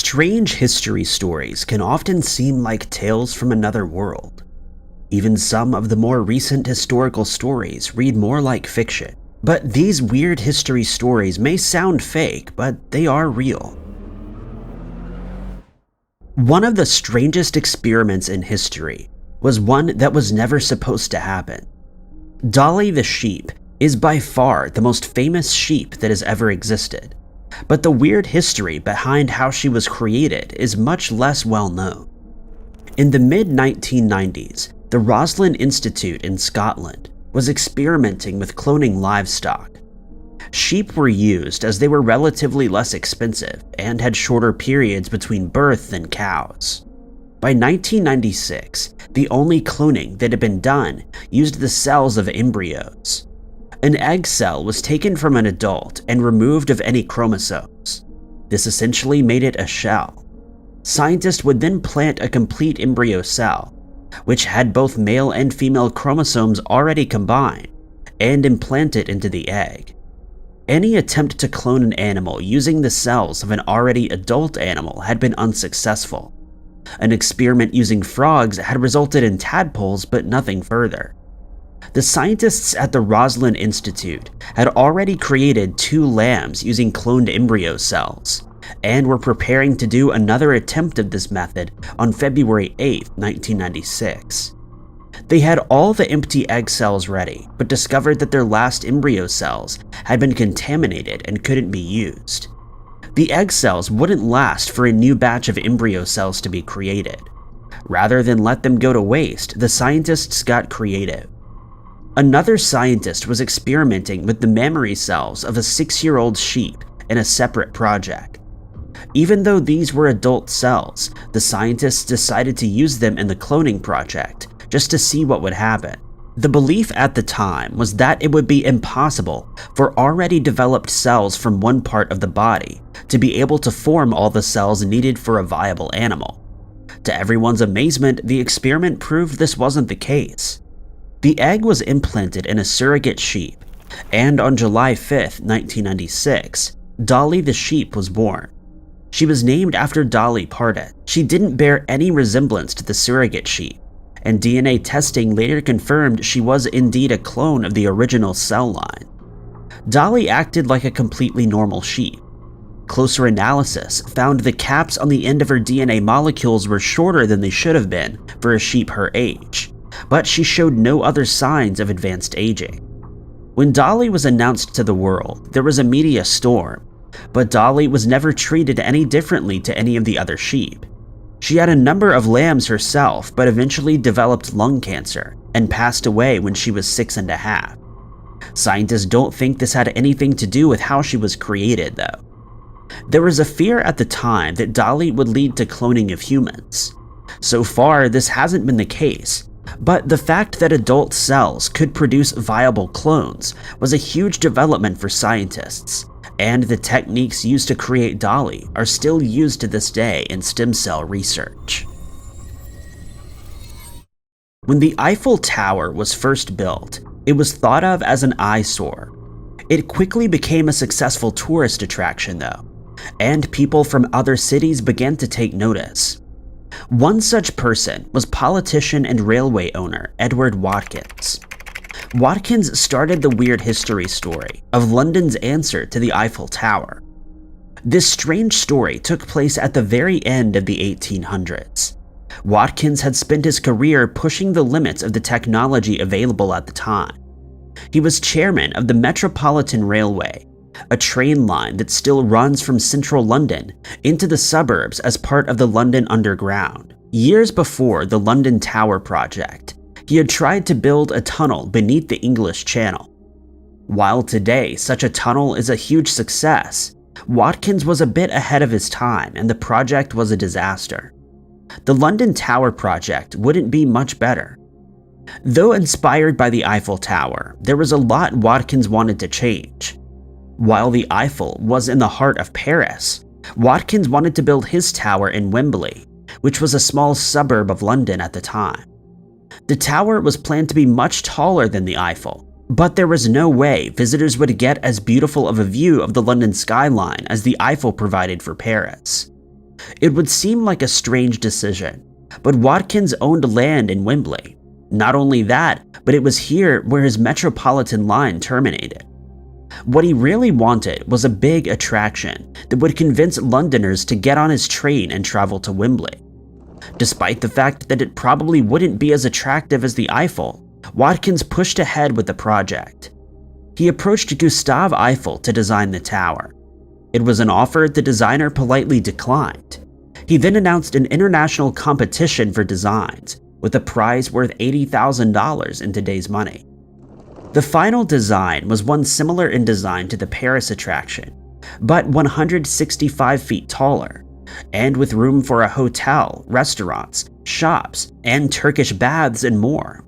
Strange history stories can often seem like tales from another world. Even some of the more recent historical stories read more like fiction. But these weird history stories may sound fake, but they are real. One of the strangest experiments in history was one that was never supposed to happen. Dolly the sheep is by far the most famous sheep that has ever existed, but the weird history behind how she was created is much less well known. In the mid-1990s, the Roslin Institute in Scotland was experimenting with cloning livestock. Sheep were used as they were relatively less expensive and had shorter periods between birth than cows. By 1996, the only cloning that had been done used the cells of embryos. An egg cell was taken from an adult and removed of any chromosomes. This essentially made it a shell. Scientists would then plant a complete embryo cell, which had both male and female chromosomes already combined, and implant it into the egg. Any attempt to clone an animal using the cells of an already adult animal had been unsuccessful. An experiment using frogs had resulted in tadpoles, but nothing further. The scientists at the Roslin Institute had already created 2 lambs using cloned embryo cells, and were preparing to do another attempt of this method on February 8, 1996. They had all the empty egg cells ready, but discovered that their last embryo cells had been contaminated and couldn't be used. The egg cells wouldn't last for a new batch of embryo cells to be created. Rather than let them go to waste, the scientists got creative. Another scientist was experimenting with the mammary cells of a 6-year-old sheep in a separate project. Even though these were adult cells, the scientists decided to use them in the cloning project just to see what would happen. The belief at the time was that it would be impossible for already developed cells from one part of the body to be able to form all the cells needed for a viable animal. To everyone's amazement, the experiment proved this wasn't the case. The egg was implanted in a surrogate sheep, and on July 5, 1996, Dolly the sheep was born. She was named after Dolly Parton. She didn't bear any resemblance to the surrogate sheep, and DNA testing later confirmed she was indeed a clone of the original cell line. Dolly acted like a completely normal sheep. Closer analysis found the caps on the end of her DNA molecules were shorter than they should have been for a sheep her age, but she showed no other signs of advanced aging. When Dolly was announced to the world, there was a media storm, but Dolly was never treated any differently to any of the other sheep. She had a number of lambs herself, but eventually developed lung cancer and passed away when she was 6½. Scientists don't think this had anything to do with how she was created, though. There was a fear at the time that Dolly would lead to cloning of humans. So far, this hasn't been the case, but the fact that adult cells could produce viable clones was a huge development for scientists, and the techniques used to create Dolly are still used to this day in stem cell research. When the Eiffel Tower was first built, it was thought of as an eyesore. It quickly became a successful tourist attraction, though, and people from other cities began to take notice. One such person was politician and railway owner Edward Watkins. Watkins started the weird history story of London's answer to the Eiffel Tower. This strange story took place at the very end of the 1800s. Watkins had spent his career pushing the limits of the technology available at the time. He was chairman of the Metropolitan Railway, a train line that still runs from central London into the suburbs as part of the London Underground. Years before the London Tower project, he had tried to build a tunnel beneath the English Channel. While today such a tunnel is a huge success, Watkins was a bit ahead of his time and the project was a disaster. The London Tower project wouldn't be much better. Though inspired by the Eiffel Tower, there was a lot Watkins wanted to change. While the Eiffel was in the heart of Paris, Watkins wanted to build his tower in Wembley, which was a small suburb of London at the time. The tower was planned to be much taller than the Eiffel, but there was no way visitors would get as beautiful of a view of the London skyline as the Eiffel provided for Paris. It would seem like a strange decision, but Watkins owned land in Wembley. Not only that, but it was here where his metropolitan line terminated. What he really wanted was a big attraction that would convince Londoners to get on his train and travel to Wembley. Despite the fact that it probably wouldn't be as attractive as the Eiffel, Watkins pushed ahead with the project. He approached Gustave Eiffel to design the tower. It was an offer the designer politely declined. He then announced an international competition for designs, with a prize worth $80,000 in today's money. The final design was one similar in design to the Paris attraction, but 165 feet taller, and with room for a hotel, restaurants, shops, and Turkish baths and more.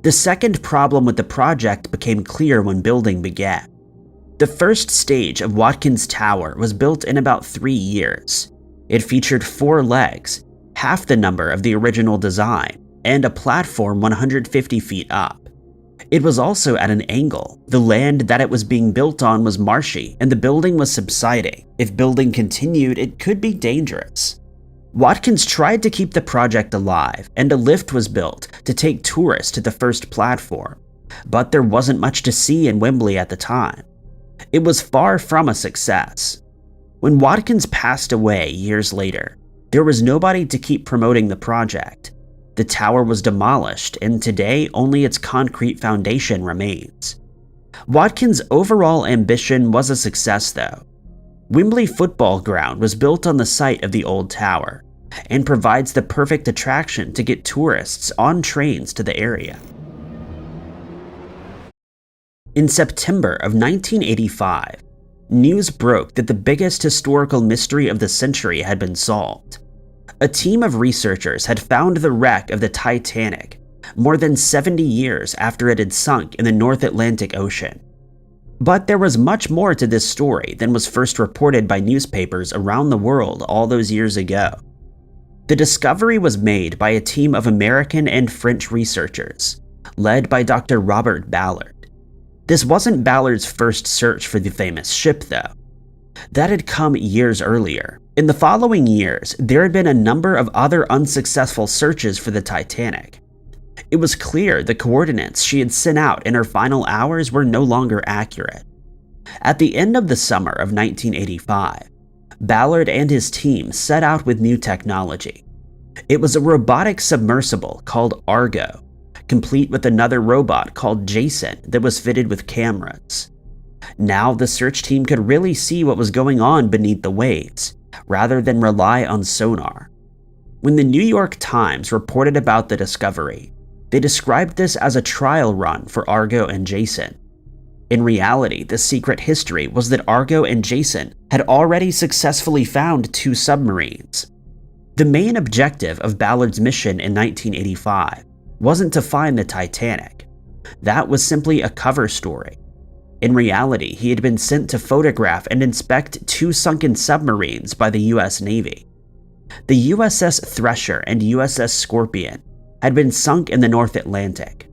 The second problem with the project became clear when building began. The first stage of Watkins Tower was built in about 3 years. It featured 4 legs, half the number of the original design, and a platform 150 feet up. It was also at an angle. The land that it was being built on was marshy, and the building was subsiding. If building continued, it could be dangerous. Watkins tried to keep the project alive, and a lift was built to take tourists to the first platform, but there wasn't much to see in Wembley at the time. It was far from a success. When Watkins passed away years later, there was nobody to keep promoting the project. The tower was demolished, and today only its concrete foundation remains. Watkins' overall ambition was a success though. Wembley Football Ground was built on the site of the old tower, and provides the perfect attraction to get tourists on trains to the area. In September of 1985, news broke that the biggest historical mystery of the century had been solved. A team of researchers had found the wreck of the Titanic more than 70 years after it had sunk in the North Atlantic Ocean. But there was much more to this story than was first reported by newspapers around the world all those years ago. The discovery was made by a team of American and French researchers, led by Dr. Robert Ballard. This wasn't Ballard's first search for the famous ship, though. That had come years earlier. In the following years, there had been a number of other unsuccessful searches for the Titanic. It was clear the coordinates she had sent out in her final hours were no longer accurate. At the end of the summer of 1985, Ballard and his team set out with new technology. It was a robotic submersible called Argo, complete with another robot called Jason that was fitted with cameras. Now the search team could really see what was going on beneath the waves, rather than rely on sonar. When the New York Times reported about the discovery, they described this as a trial run for Argo and Jason. In reality, the secret history was that Argo and Jason had already successfully found 2 submarines. The main objective of Ballard's mission in 1985 wasn't to find the Titanic. That was simply a cover story. In reality, he had been sent to photograph and inspect 2 sunken submarines by the US Navy. The USS Thresher and USS Scorpion had been sunk in the North Atlantic.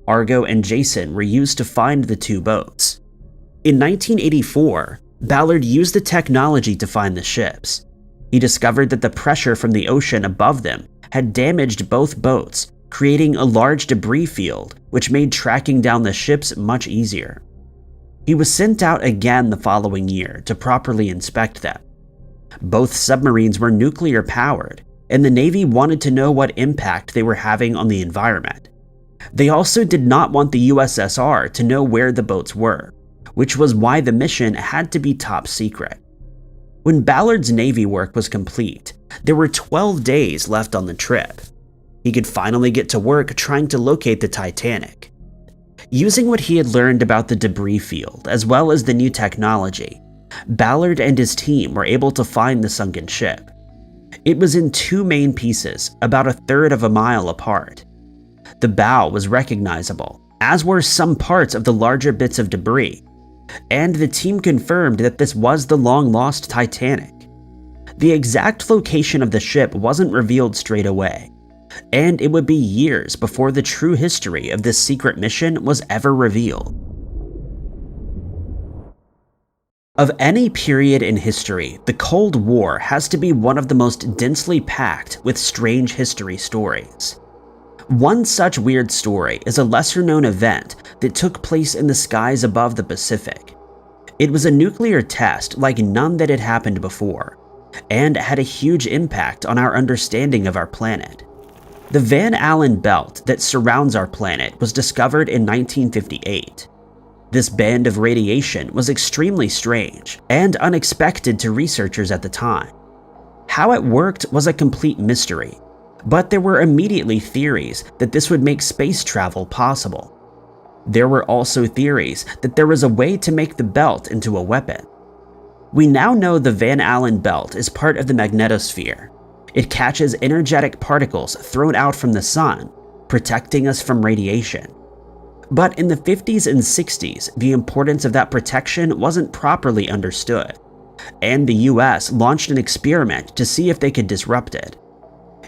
Argo and Jason were used to find the 2 boats. In 1984, Ballard used the technology to find the ships. He discovered that the pressure from the ocean above them had damaged both boats, creating a large debris field, which made tracking down the ships much easier. He was sent out again the following year to properly inspect them. Both submarines were nuclear powered, and the Navy wanted to know what impact they were having on the environment. They also did not want the USSR to know where the boats were, which was why the mission had to be top secret. When Ballard's Navy work was complete, there were 12 days left on the trip. He could finally get to work trying to locate the Titanic. Using what he had learned about the debris field, as well as the new technology, Ballard and his team were able to find the sunken ship. It was in 2 main pieces, about 1/3 of a mile apart. The bow was recognizable, as were some parts of the larger bits of debris, and the team confirmed that this was the long-lost Titanic. The exact location of the ship wasn't revealed straight away, and it would be years before the true history of this secret mission was ever revealed. Of any period in history, the Cold War has to be one of the most densely packed with strange history stories. One such weird story is a lesser-known event that took place in the skies above the Pacific. It was a nuclear test like none that had happened before, and had a huge impact on our understanding of our planet. The Van Allen belt that surrounds our planet was discovered in 1958. This band of radiation was extremely strange and unexpected to researchers at the time. How it worked was a complete mystery, but there were immediately theories that this would make space travel possible. There were also theories that there was a way to make the belt into a weapon. We now know the Van Allen belt is part of the magnetosphere. It catches energetic particles thrown out from the sun, protecting us from radiation. But in the 50s and 60s, the importance of that protection wasn't properly understood, and the US launched an experiment to see if they could disrupt it.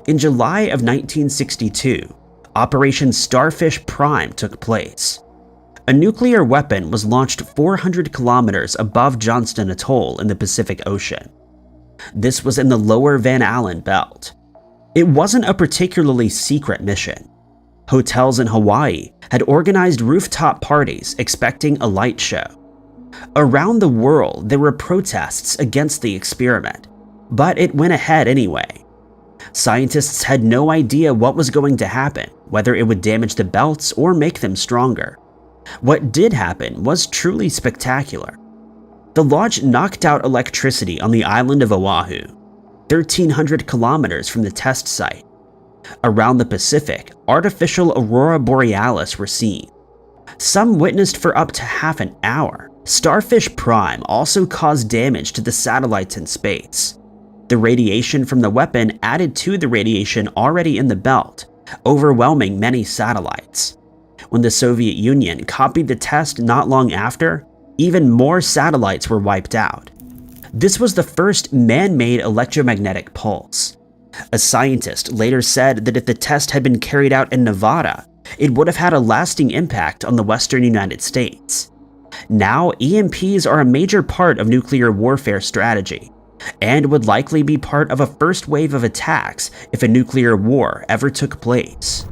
In July of 1962, Operation Starfish Prime took place. A nuclear weapon was launched 400 kilometers above Johnston Atoll in the Pacific Ocean. This was in the lower Van Allen belt. It wasn't a particularly secret mission. Hotels in Hawaii had organized rooftop parties expecting a light show. Around the world, there were protests against the experiment, but it went ahead anyway. Scientists had no idea what was going to happen, whether it would damage the belts or make them stronger. What did happen was truly spectacular. The launch knocked out electricity on the island of Oahu, 1,300 kilometers from the test site. Around the Pacific, artificial aurora borealis were seen. Some witnessed for up to half an hour. Starfish Prime also caused damage to the satellites in space. The radiation from the weapon added to the radiation already in the belt, overwhelming many satellites. When the Soviet Union copied the test not long after, even more satellites were wiped out. This was the first man-made electromagnetic pulse. A scientist later said that if the test had been carried out in Nevada, it would have had a lasting impact on the western United States. Now, EMPs are a major part of nuclear warfare strategy, and would likely be part of a first wave of attacks if a nuclear war ever took place.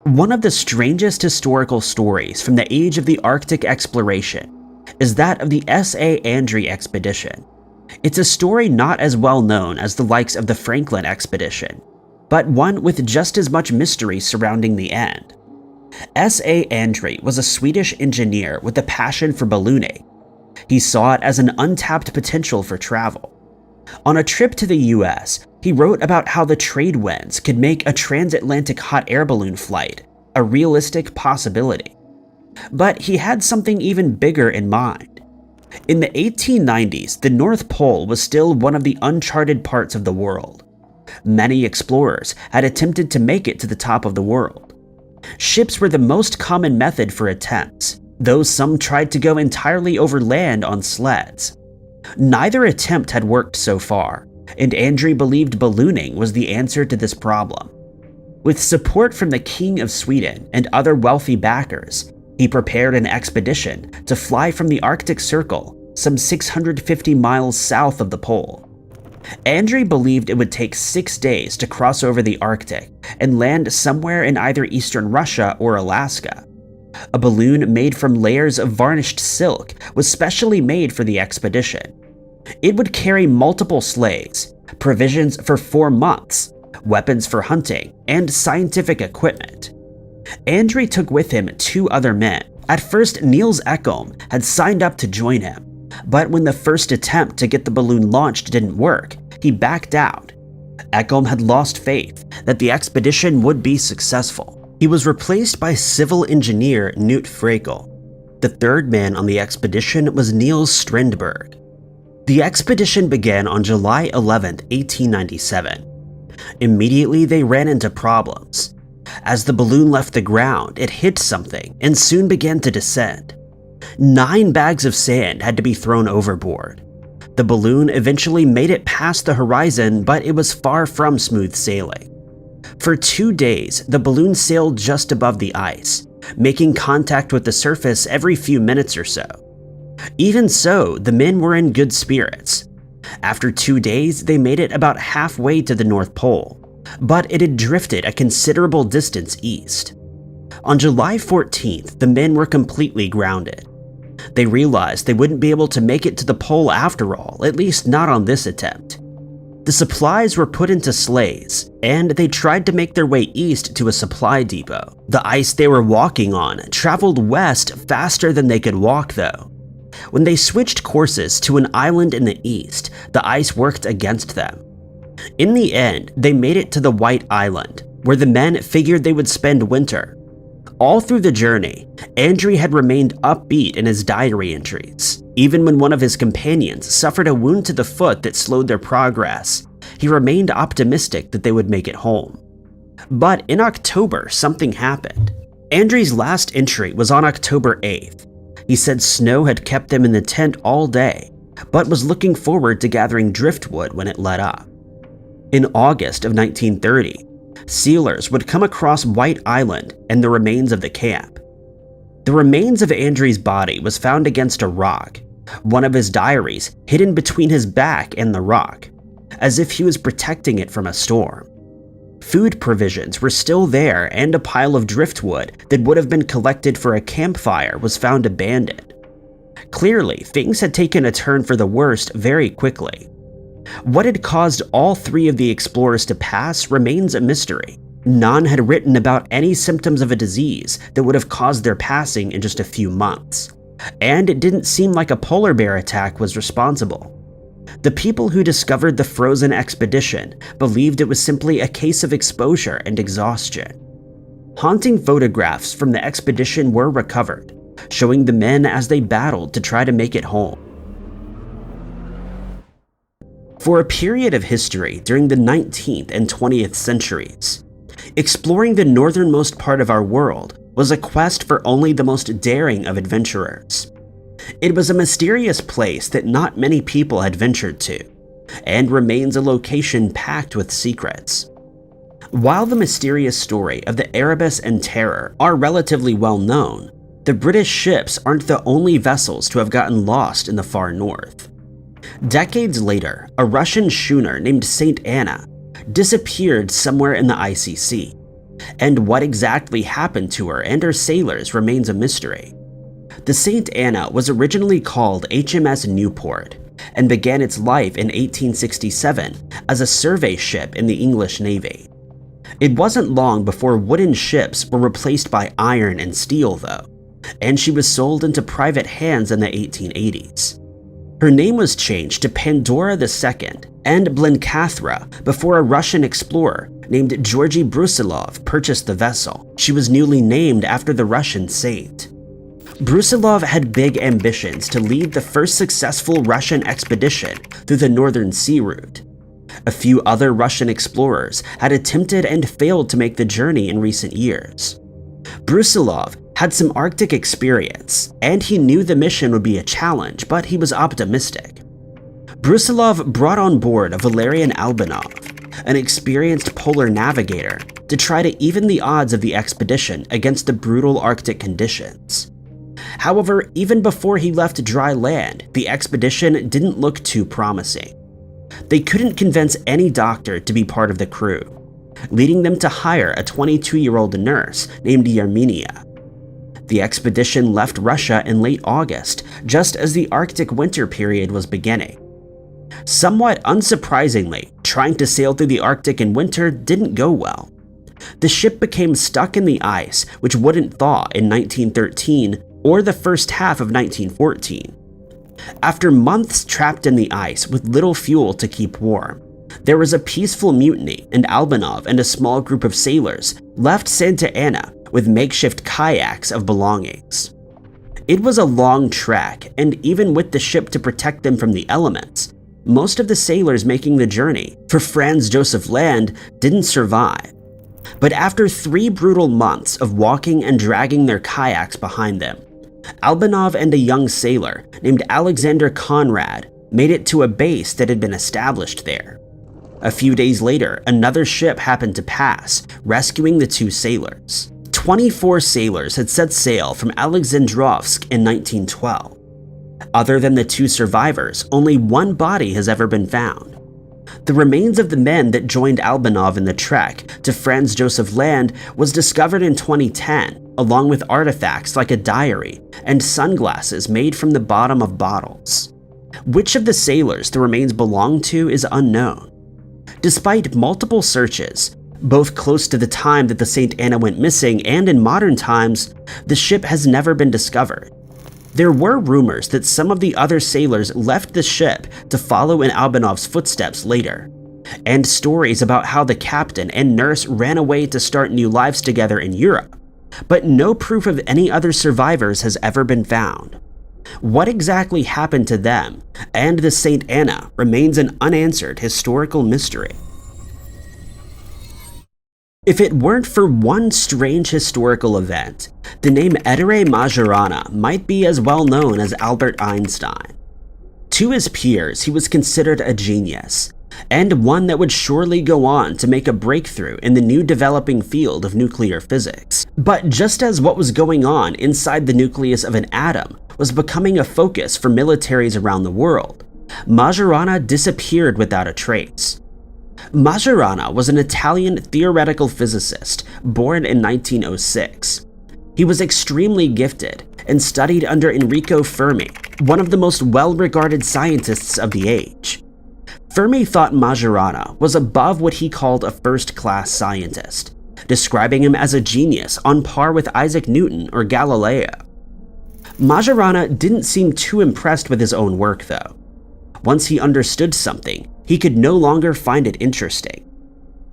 One of the strangest historical stories from the age of the Arctic exploration is that of the S.A. Andrew expedition. It's a story not as well known as the likes of the Franklin expedition, but one with just as much mystery surrounding the end. S.A. Andrew was a Swedish engineer with a passion for ballooning. He saw it as an untapped potential for travel. On a trip to the US, he wrote about how the trade winds could make a transatlantic hot air balloon flight a realistic possibility. But he had something even bigger in mind. In the 1890s, the North Pole was still one of the uncharted parts of the world. Many explorers had attempted to make it to the top of the world. Ships were the most common method for attempts, though some tried to go entirely over land on sleds. Neither attempt had worked so far, and Andrew believed ballooning was the answer to this problem. With support from the King of Sweden and other wealthy backers, he prepared an expedition to fly from the Arctic Circle, some 650 miles south of the pole. Andrew believed it would take 6 days to cross over the Arctic and land somewhere in either eastern Russia or Alaska. A balloon made from layers of varnished silk was specially made for the expedition. It would carry multiple sleighs, provisions for 4 months, weapons for hunting, and scientific equipment. Andrew took with him 2 other men. At first, Niels Ekholm had signed up to join him, but when the first attempt to get the balloon launched didn't work, he backed out. Ekholm had lost faith that the expedition would be successful. He was replaced by civil engineer Knut Frakel. The third man on the expedition was Niels Strindberg. The expedition began on July 11, 1897. Immediately, they ran into problems. As the balloon left the ground, it hit something and soon began to descend. 9 bags of sand had to be thrown overboard. The balloon eventually made it past the horizon, but it was far from smooth sailing. For 2 days, the balloon sailed just above the ice, making contact with the surface every few minutes or so. Even so, the men were in good spirits. After 2 days, they made it about halfway to the North Pole, but it had drifted a considerable distance east. On July 14th, the men were completely grounded. They realized they wouldn't be able to make it to the pole after all, at least not on this attempt. The supplies were put into sleighs, and they tried to make their way east to a supply depot. The ice they were walking on traveled west faster than they could walk, though. When they switched courses to an island in the east, the ice worked against them. In the end, they made it to the White Island, where the men figured they would spend winter. All through the journey, Andrew had remained upbeat in his diary entries. Even when one of his companions suffered a wound to the foot that slowed their progress, he remained optimistic that they would make it home. But in October, something happened. Andrew's last entry was on October 8th. He said snow had kept them in the tent all day, but was looking forward to gathering driftwood when it let up. In August of 1930, sealers would come across White Island and the remains of the camp. The remains of Andrew's body was found against a rock, one of his diaries hidden between his back and the rock, as if he was protecting it from a storm. Food provisions were still there, and a pile of driftwood that would have been collected for a campfire was found abandoned. Clearly, things had taken a turn for the worst very quickly. What had caused all three of the explorers to pass remains a mystery. None had written about any symptoms of a disease that would have caused their passing in just a few months, and it didn't seem like a polar bear attack was responsible. The people who discovered the frozen expedition believed it was simply a case of exposure and exhaustion. Haunting photographs from the expedition were recovered, showing the men as they battled to try to make it home. For a period of history during the 19th and 20th centuries, exploring the northernmost part of our world was a quest for only the most daring of adventurers. It was a mysterious place that not many people had ventured to, and remains a location packed with secrets. While the mysterious story of the Erebus and Terror are relatively well known, the British ships aren't the only vessels to have gotten lost in the far north. Decades later, a Russian schooner named St. Anna disappeared somewhere in the icy sea, and what exactly happened to her and her sailors remains a mystery. The St. Anna was originally called HMS Newport and began its life in 1867 as a survey ship in the English Navy. It wasn't long before wooden ships were replaced by iron and steel, though, and she was sold into private hands in the 1880s. Her name was changed to Pandora II and Blencathra before a Russian explorer named Georgy Brusilov purchased the vessel. She was newly named after the Russian saint. Brusilov had big ambitions to lead the first successful Russian expedition through the Northern Sea route. A few other Russian explorers had attempted and failed to make the journey in recent years. Brusilov had some Arctic experience, and he knew the mission would be a challenge, but he was optimistic. Brusilov brought on board a Valerian Albanov, an experienced polar navigator, to try to even the odds of the expedition against the brutal Arctic conditions. However, even before he left dry land, the expedition didn't look too promising. They couldn't convince any doctor to be part of the crew, leading them to hire a 22-year-old nurse named Yarmenia. The expedition left Russia in late August, just as the Arctic winter period was beginning. Somewhat unsurprisingly, trying to sail through the Arctic in winter didn't go well. The ship became stuck in the ice, which wouldn't thaw in 1913 or the first half of 1914. After months trapped in the ice with little fuel to keep warm, there was a peaceful mutiny, and Albanov and a small group of sailors left Santa Ana with makeshift kayaks of belongings. It was a long trek, and even with the ship to protect them from the elements, most of the sailors making the journey for Franz Josef Land didn't survive. But after 3 brutal months of walking and dragging their kayaks behind them, Albanov and a young sailor named Alexander Conrad made it to a base that had been established there. A few days later, another ship happened to pass, rescuing the 2 sailors. 24 sailors had set sail from Alexandrovsk in 1912. Other than the 2 survivors, only 1 body has ever been found. The remains of the men that joined Albanov in the trek to Franz Josef Land was discovered in 2010, along with artifacts like a diary and sunglasses made from the bottom of bottles. Which of the sailors the remains belong to is unknown. Despite multiple searches, both close to the time that the St. Anna went missing and in modern times, the ship has never been discovered. There were rumors that some of the other sailors left the ship to follow in Albanov's footsteps later, and stories about how the captain and nurse ran away to start new lives together in Europe, but no proof of any other survivors has ever been found. What exactly happened to them and the St. Anna remains an unanswered historical mystery. If it weren't for one strange historical event, the name Ettore Majorana might be as well known as Albert Einstein. To his peers, he was considered a genius, and one that would surely go on to make a breakthrough in the new developing field of nuclear physics. But just as what was going on inside the nucleus of an atom was becoming a focus for militaries around the world, Majorana disappeared without a trace. Majorana was an Italian theoretical physicist born in 1906. He was extremely gifted and studied under Enrico Fermi, one of the most well-regarded scientists of the age. Fermi thought Majorana was above what he called a first-class scientist, describing him as a genius on par with Isaac Newton or Galileo. Majorana didn't seem too impressed with his own work, though. Once he understood something, he could no longer find it interesting.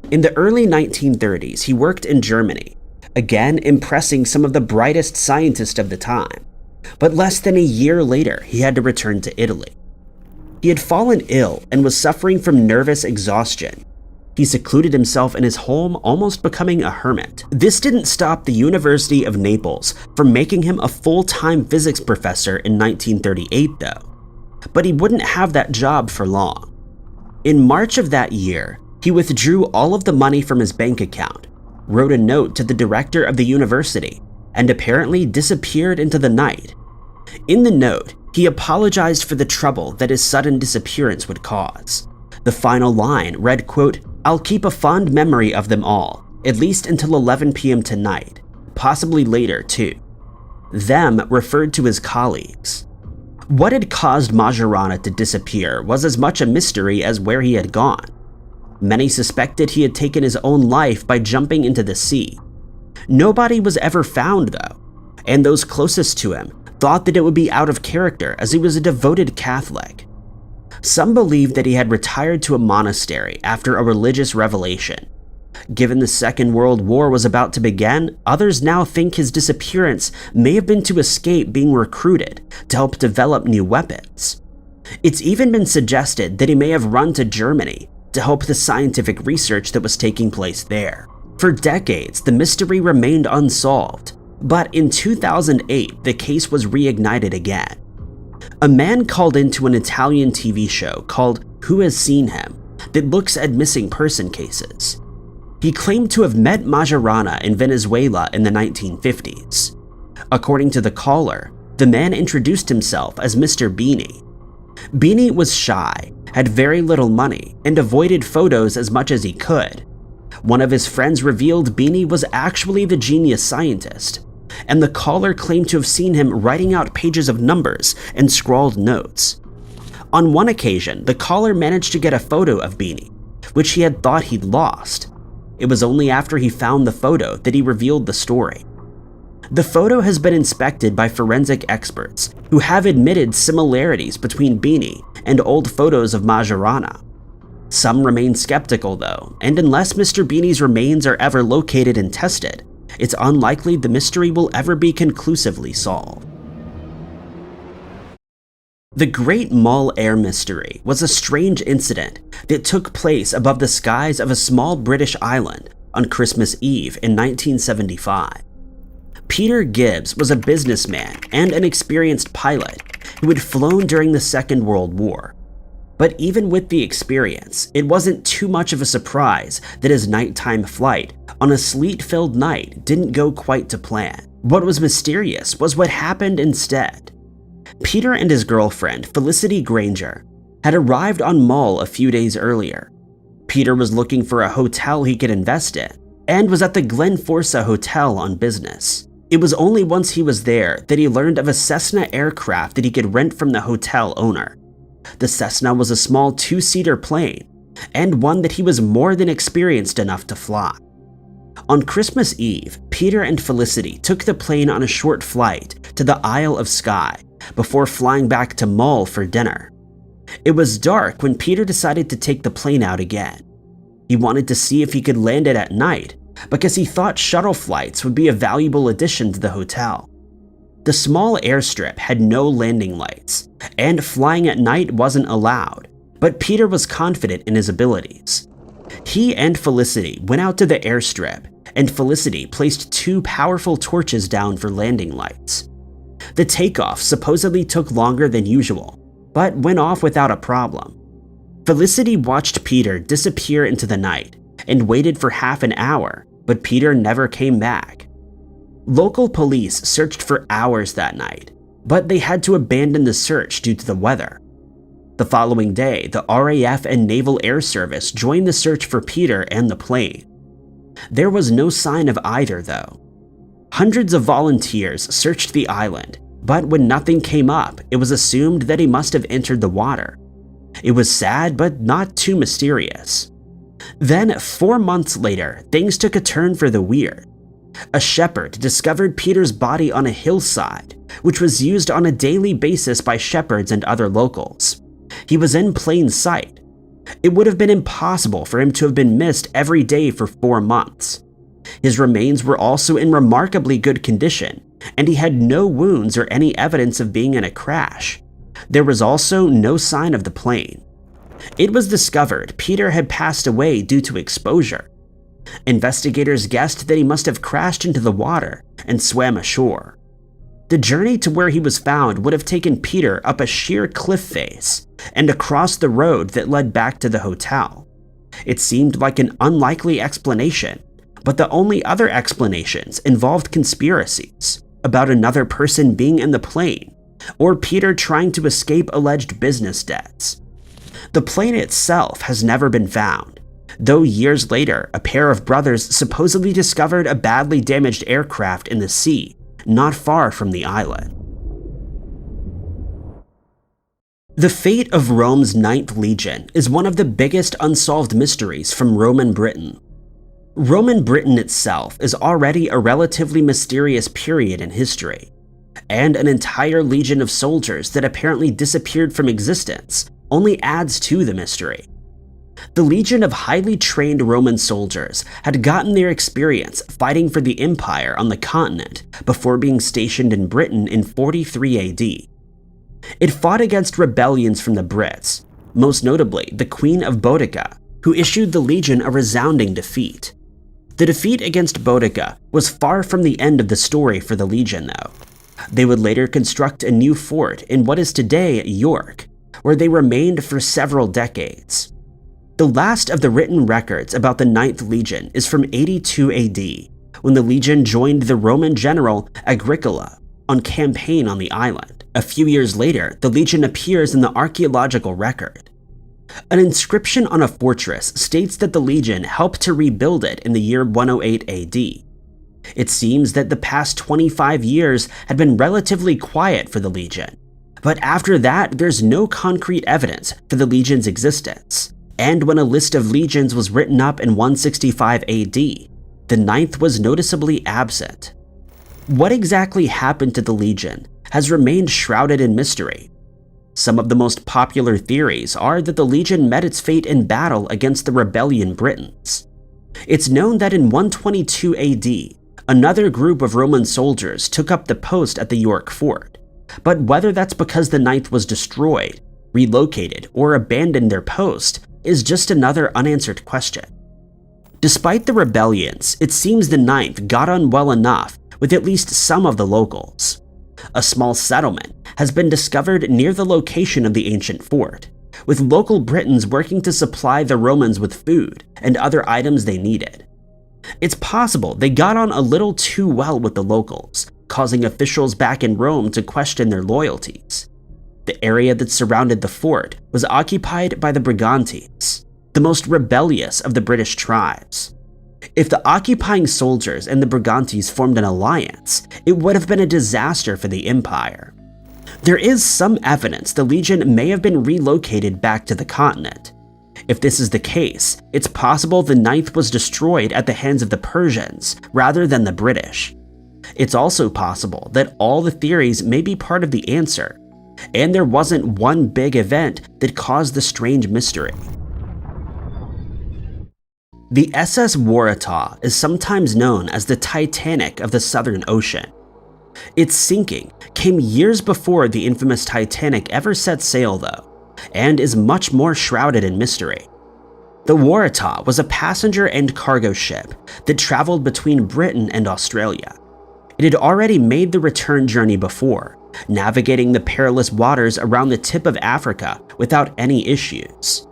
In the early 1930s, he worked in Germany, again impressing some of the brightest scientists of the time. But less than a year later, he had to return to Italy. He had fallen ill and was suffering from nervous exhaustion. He secluded himself in his home, almost becoming a hermit. This didn't stop the University of Naples from making him a full-time physics professor in 1938, though. But he wouldn't have that job for long. In March of that year, he withdrew all of the money from his bank account, wrote a note to the director of the university, and apparently disappeared into the night. In the note, he apologized for the trouble that his sudden disappearance would cause. The final line read, quote, "I'll keep a fond memory of them all, at least until 11 p.m. tonight, possibly later too." Them referred to his colleagues. What had caused Majorana to disappear was as much a mystery as where he had gone. Many suspected he had taken his own life by jumping into the sea. Nobody was ever found, though, and those closest to him thought that it would be out of character as he was a devoted Catholic. Some believed that he had retired to a monastery after a religious revelation. Given the Second World War was about to begin, others now think his disappearance may have been to escape being recruited to help develop new weapons. It's even been suggested that he may have run to Germany to help the scientific research that was taking place there. For decades, the mystery remained unsolved, but in 2008, the case was reignited again. A man called into an Italian TV show called Who Has Seen Him that looks at missing person cases. He claimed to have met Majorana in Venezuela in the 1950s. According to the caller, the man introduced himself as Mr. Beanie. Beanie was shy, had very little money, and avoided photos as much as he could. One of his friends revealed Beanie was actually the genius scientist, and the caller claimed to have seen him writing out pages of numbers and scrawled notes. On one occasion, the caller managed to get a photo of Beanie, which he had thought he'd lost. It was only after he found the photo that he revealed the story. The photo has been inspected by forensic experts who have admitted similarities between Beanie and old photos of Majorana. Some remain skeptical though, and unless Mr. Beanie's remains are ever located and tested, it's unlikely the mystery will ever be conclusively solved. The Great Mull Air Mystery was a strange incident that took place above the skies of a small British island on Christmas Eve in 1975. Peter Gibbs was a businessman and an experienced pilot who had flown during the Second World War. But even with the experience, it wasn't too much of a surprise that his nighttime flight on a sleet-filled night didn't go quite to plan. What was mysterious was what happened instead. Peter and his girlfriend, Felicity Granger, had arrived on Mull a few days earlier. Peter was looking for a hotel he could invest in and was at the Glen Forsa Hotel on business. It was only once he was there that he learned of a Cessna aircraft that he could rent from the hotel owner. The Cessna was a small two-seater plane, and one that he was more than experienced enough to fly. On Christmas Eve, Peter and Felicity took the plane on a short flight to the Isle of Skye before flying back to Mull for dinner. It was dark when Peter decided to take the plane out again. He wanted to see if he could land it at night because he thought shuttle flights would be a valuable addition to the hotel. The small airstrip had no landing lights, and flying at night wasn't allowed, but Peter was confident in his abilities. He and Felicity went out to the airstrip, and Felicity placed 2 powerful torches down for landing lights. The takeoff supposedly took longer than usual, but went off without a problem. Felicity watched Peter disappear into the night and waited for half an hour, but Peter never came back. Local police searched for hours that night, but they had to abandon the search due to the weather. The following day, the RAF and Naval Air Service joined the search for Peter and the plane. There was no sign of either, though. Hundreds of volunteers searched the island, but when nothing came up, it was assumed that he must have entered the water. It was sad, but not too mysterious. Then, 4 months later, things took a turn for the weird. A shepherd discovered Peter's body on a hillside, which was used on a daily basis by shepherds and other locals. He was in plain sight. It would have been impossible for him to have been missed every day for 4 months. His remains were also in remarkably good condition, and he had no wounds or any evidence of being in a crash. There was also no sign of the plane. It was discovered Peter had passed away due to exposure. Investigators guessed that he must have crashed into the water and swam ashore. The journey to where he was found would have taken Peter up a sheer cliff face and across the road that led back to the hotel. It seemed like an unlikely explanation, but the only other explanations involved conspiracies about another person being in the plane or Peter trying to escape alleged business debts. The plane itself has never been found, though years later a pair of brothers supposedly discovered a badly damaged aircraft in the sea not far from the island. The fate of Rome's Ninth Legion is one of the biggest unsolved mysteries from Roman Britain. Roman Britain itself is already a relatively mysterious period in history, and an entire legion of soldiers that apparently disappeared from existence only adds to the mystery. The legion of highly trained Roman soldiers had gotten their experience fighting for the empire on the continent before being stationed in Britain in 43 AD. It fought against rebellions from the Brits, most notably the Queen of Boudicca, who issued the legion a resounding defeat. The defeat against Boudicca was far from the end of the story for the legion, though. They would later construct a new fort in what is today York, where they remained for several decades. The last of the written records about the Ninth Legion is from 82 AD, when the legion joined the Roman general Agricola on campaign on the island. A few years later, the legion appears in the archaeological record. An inscription on a fortress states that the legion helped to rebuild it in the year 108 AD. It seems that the past 25 years had been relatively quiet for the legion, but after that, there's no concrete evidence for the legion's existence. And when a list of legions was written up in 165 AD, the ninth was noticeably absent. What exactly happened to the legion has remained shrouded in mystery. Some of the most popular theories are that the legion met its fate in battle against the rebellion Britons. It's known that in 122 AD, another group of Roman soldiers took up the post at the York fort, but whether that's because the ninth was destroyed, relocated, or abandoned their post is just another unanswered question. Despite the rebellions, it seems the ninth got on well enough with at least some of the locals. A small settlement has been discovered near the location of the ancient fort, with local Britons working to supply the Romans with food and other items they needed. It's possible they got on a little too well with the locals, causing officials back in Rome to question their loyalties. The area that surrounded the fort was occupied by the Brigantes, the most rebellious of the British tribes. If the occupying soldiers and the Brigantes formed an alliance, it would have been a disaster for the empire. There is some evidence the Legion may have been relocated back to the continent. If this is the case, it's possible the Ninth was destroyed at the hands of the Persians rather than the British. It's also possible that all the theories may be part of the answer, and there wasn't one big event that caused the strange mystery. The SS Waratah is sometimes known as the Titanic of the Southern Ocean. Its sinking came years before the infamous Titanic ever set sail though, and is much more shrouded in mystery. The Waratah was a passenger and cargo ship that traveled between Britain and Australia. It had already made the return journey before, navigating the perilous waters around the tip of Africa without any issues.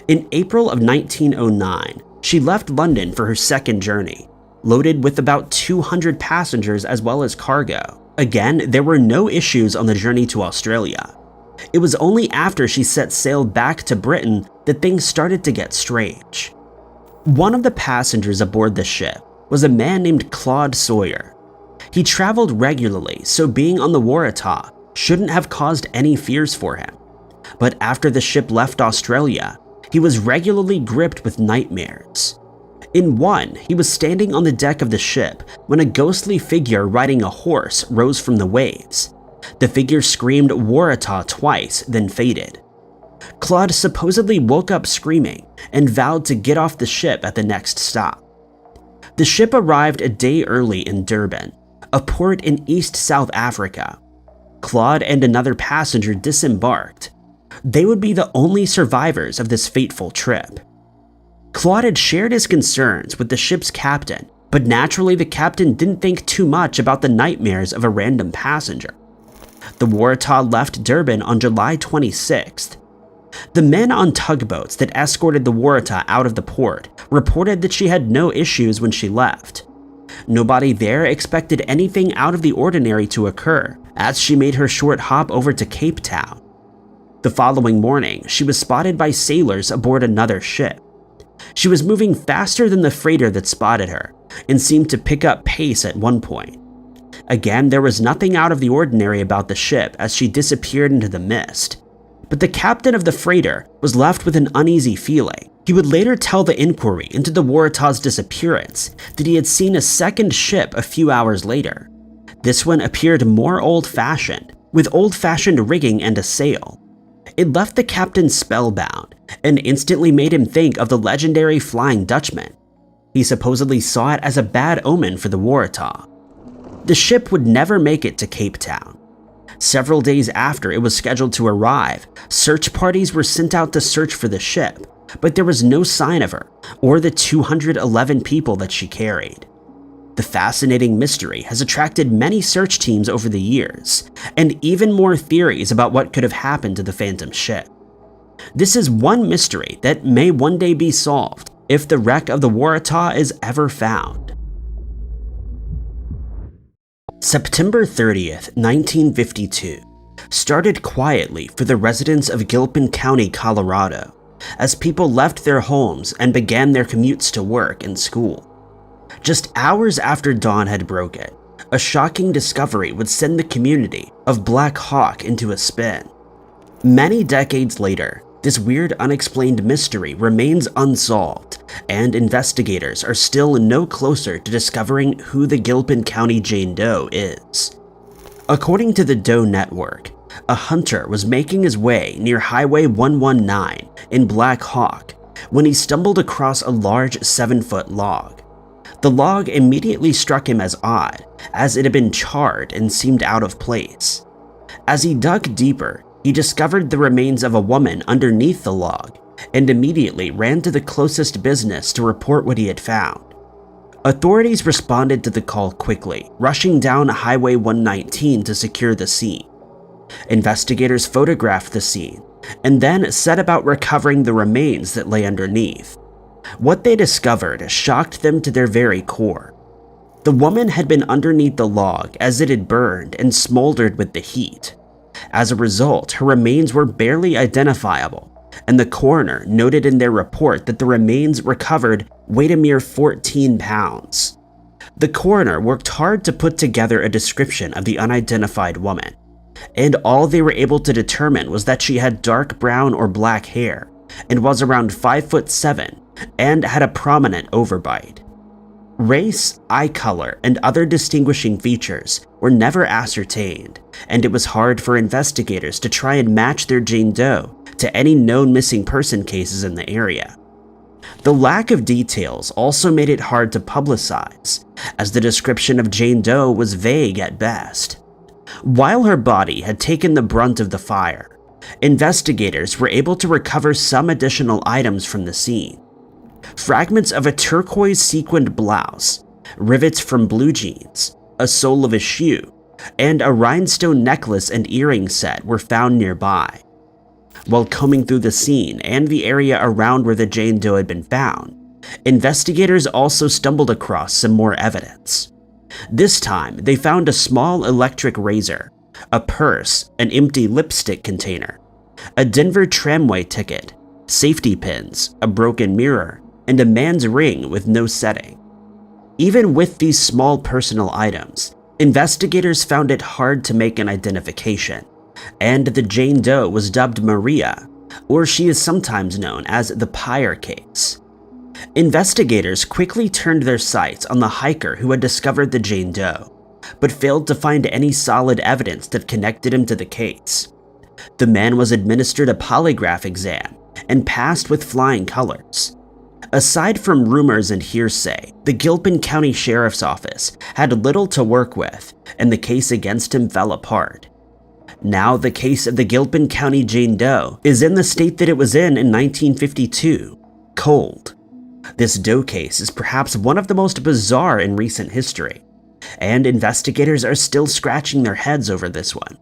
In April of 1909, she left London for her second journey, loaded with about 200 passengers as well as cargo. Again, there were no issues on the journey to Australia. It was only after she set sail back to Britain that things started to get strange. One of the passengers aboard the ship was a man named Claude Sawyer. He traveled regularly, so being on the Waratah shouldn't have caused any fears for him. But after the ship left Australia, he was regularly gripped with nightmares. In one, he was standing on the deck of the ship when a ghostly figure riding a horse rose from the waves. The figure screamed Waratah twice, then faded. Claude supposedly woke up screaming and vowed to get off the ship at the next stop. The ship arrived a day early in Durban, a port in East South Africa. Claude and another passenger disembarked. They would be the only survivors of this fateful trip. Claude had shared his concerns with the ship's captain, but naturally the captain didn't think too much about the nightmares of a random passenger. The Waratah left Durban on July 26th. The men on tugboats that escorted the Waratah out of the port reported that she had no issues when she left. Nobody there expected anything out of the ordinary to occur, as she made her short hop over to Cape Town. The following morning, she was spotted by sailors aboard another ship. She was moving faster than the freighter that spotted her, and seemed to pick up pace at one point. Again, there was nothing out of the ordinary about the ship as she disappeared into the mist. But the captain of the freighter was left with an uneasy feeling. He would later tell the inquiry into the Waratah's disappearance that he had seen a second ship a few hours later. This one appeared more old-fashioned, with old-fashioned rigging and a sail. It left the captain spellbound, and instantly made him think of the legendary Flying Dutchman. He supposedly saw it as a bad omen for the Waratah. The ship would never make it to Cape Town. Several days after it was scheduled to arrive, search parties were sent out to search for the ship, but there was no sign of her, or the 211 people that she carried. The fascinating mystery has attracted many search teams over the years, and even more theories about what could have happened to the Phantom ship. This is one mystery that may one day be solved if the wreck of the Waratah is ever found. September 30th, 1952, started quietly for the residents of Gilpin County, Colorado, as people left their homes and began their commutes to work and school. Just hours after dawn had broken, a shocking discovery would send the community of Black Hawk into a spin. Many decades later, this weird unexplained mystery remains unsolved, and investigators are still no closer to discovering who the Gilpin County Jane Doe is. According to the Doe Network, a hunter was making his way near Highway 119 in Black Hawk when he stumbled across a large 7-foot log. The log immediately struck him as odd, as it had been charred and seemed out of place. As he dug deeper, he discovered the remains of a woman underneath the log, and immediately ran to the closest business to report what he had found. Authorities responded to the call quickly, rushing down Highway 119 to secure the scene. Investigators photographed the scene, and then set about recovering the remains that lay underneath. What they discovered shocked them to their very core. The woman had been underneath the log as it had burned and smoldered with the heat. As a result, her remains were barely identifiable, and the coroner noted in their report that the remains recovered weighed a mere 14 pounds. The coroner worked hard to put together a description of the unidentified woman, and all they were able to determine was that she had dark brown or black hair and was around 5'7" and had a prominent overbite. Race, eye color, and other distinguishing features were never ascertained, and it was hard for investigators to try and match their Jane Doe to any known missing person cases in the area. The lack of details also made it hard to publicize, as the description of Jane Doe was vague at best. While her body had taken the brunt of the fire, investigators were able to recover some additional items from the scene. Fragments of a turquoise sequined blouse, rivets from blue jeans, a sole of a shoe, and a rhinestone necklace and earring set were found nearby. While combing through the scene and the area around where the Jane Doe had been found, investigators also stumbled across some more evidence. This time, they found a small electric razor, a purse, an empty lipstick container, a Denver tramway ticket, safety pins, a broken mirror, and a man's ring with no setting. Even with these small personal items, investigators found it hard to make an identification, and the Jane Doe was dubbed Maria, or she is sometimes known as the Pyre case. Investigators quickly turned their sights on the hiker who had discovered the Jane Doe, but failed to find any solid evidence that connected him to the case. The man was administered a polygraph exam and passed with flying colors. Aside from rumors and hearsay, the Gilpin County Sheriff's Office had little to work with, and the case against him fell apart. Now the case of the Gilpin County Jane Doe is in the state that it was in 1952, cold. This Doe case is perhaps one of the most bizarre in recent history, and investigators are still scratching their heads over this one.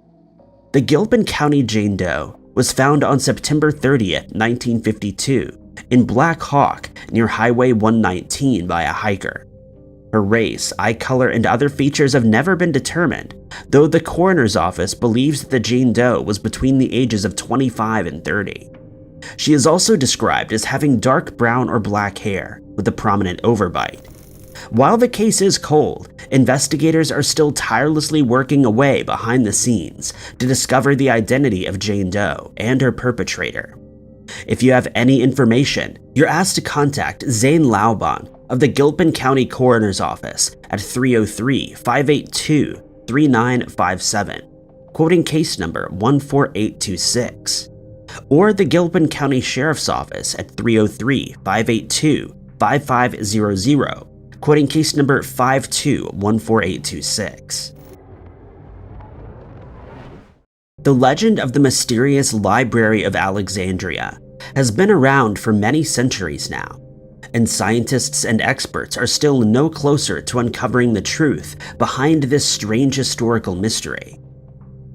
The Gilpin County Jane Doe was found on September 30th, 1952, in Black Hawk near Highway 119 by a hiker. Her race, eye color, and other features have never been determined, though the coroner's office believes that the Jane Doe was between the ages of 25 and 30. She is also described as having dark brown or black hair with a prominent overbite. While the case is cold, investigators are still tirelessly working away behind the scenes to discover the identity of Jane Doe and her perpetrator. If you have any information, you're asked to contact Zane Laubon of the Gilpin County Coroner's Office at 303-582-3957, quoting case number 14826, or the Gilpin County Sheriff's Office at 303-582-5500, quoting case number 5214826. The legend of the mysterious Library of Alexandria has been around for many centuries now, and scientists and experts are still no closer to uncovering the truth behind this strange historical mystery.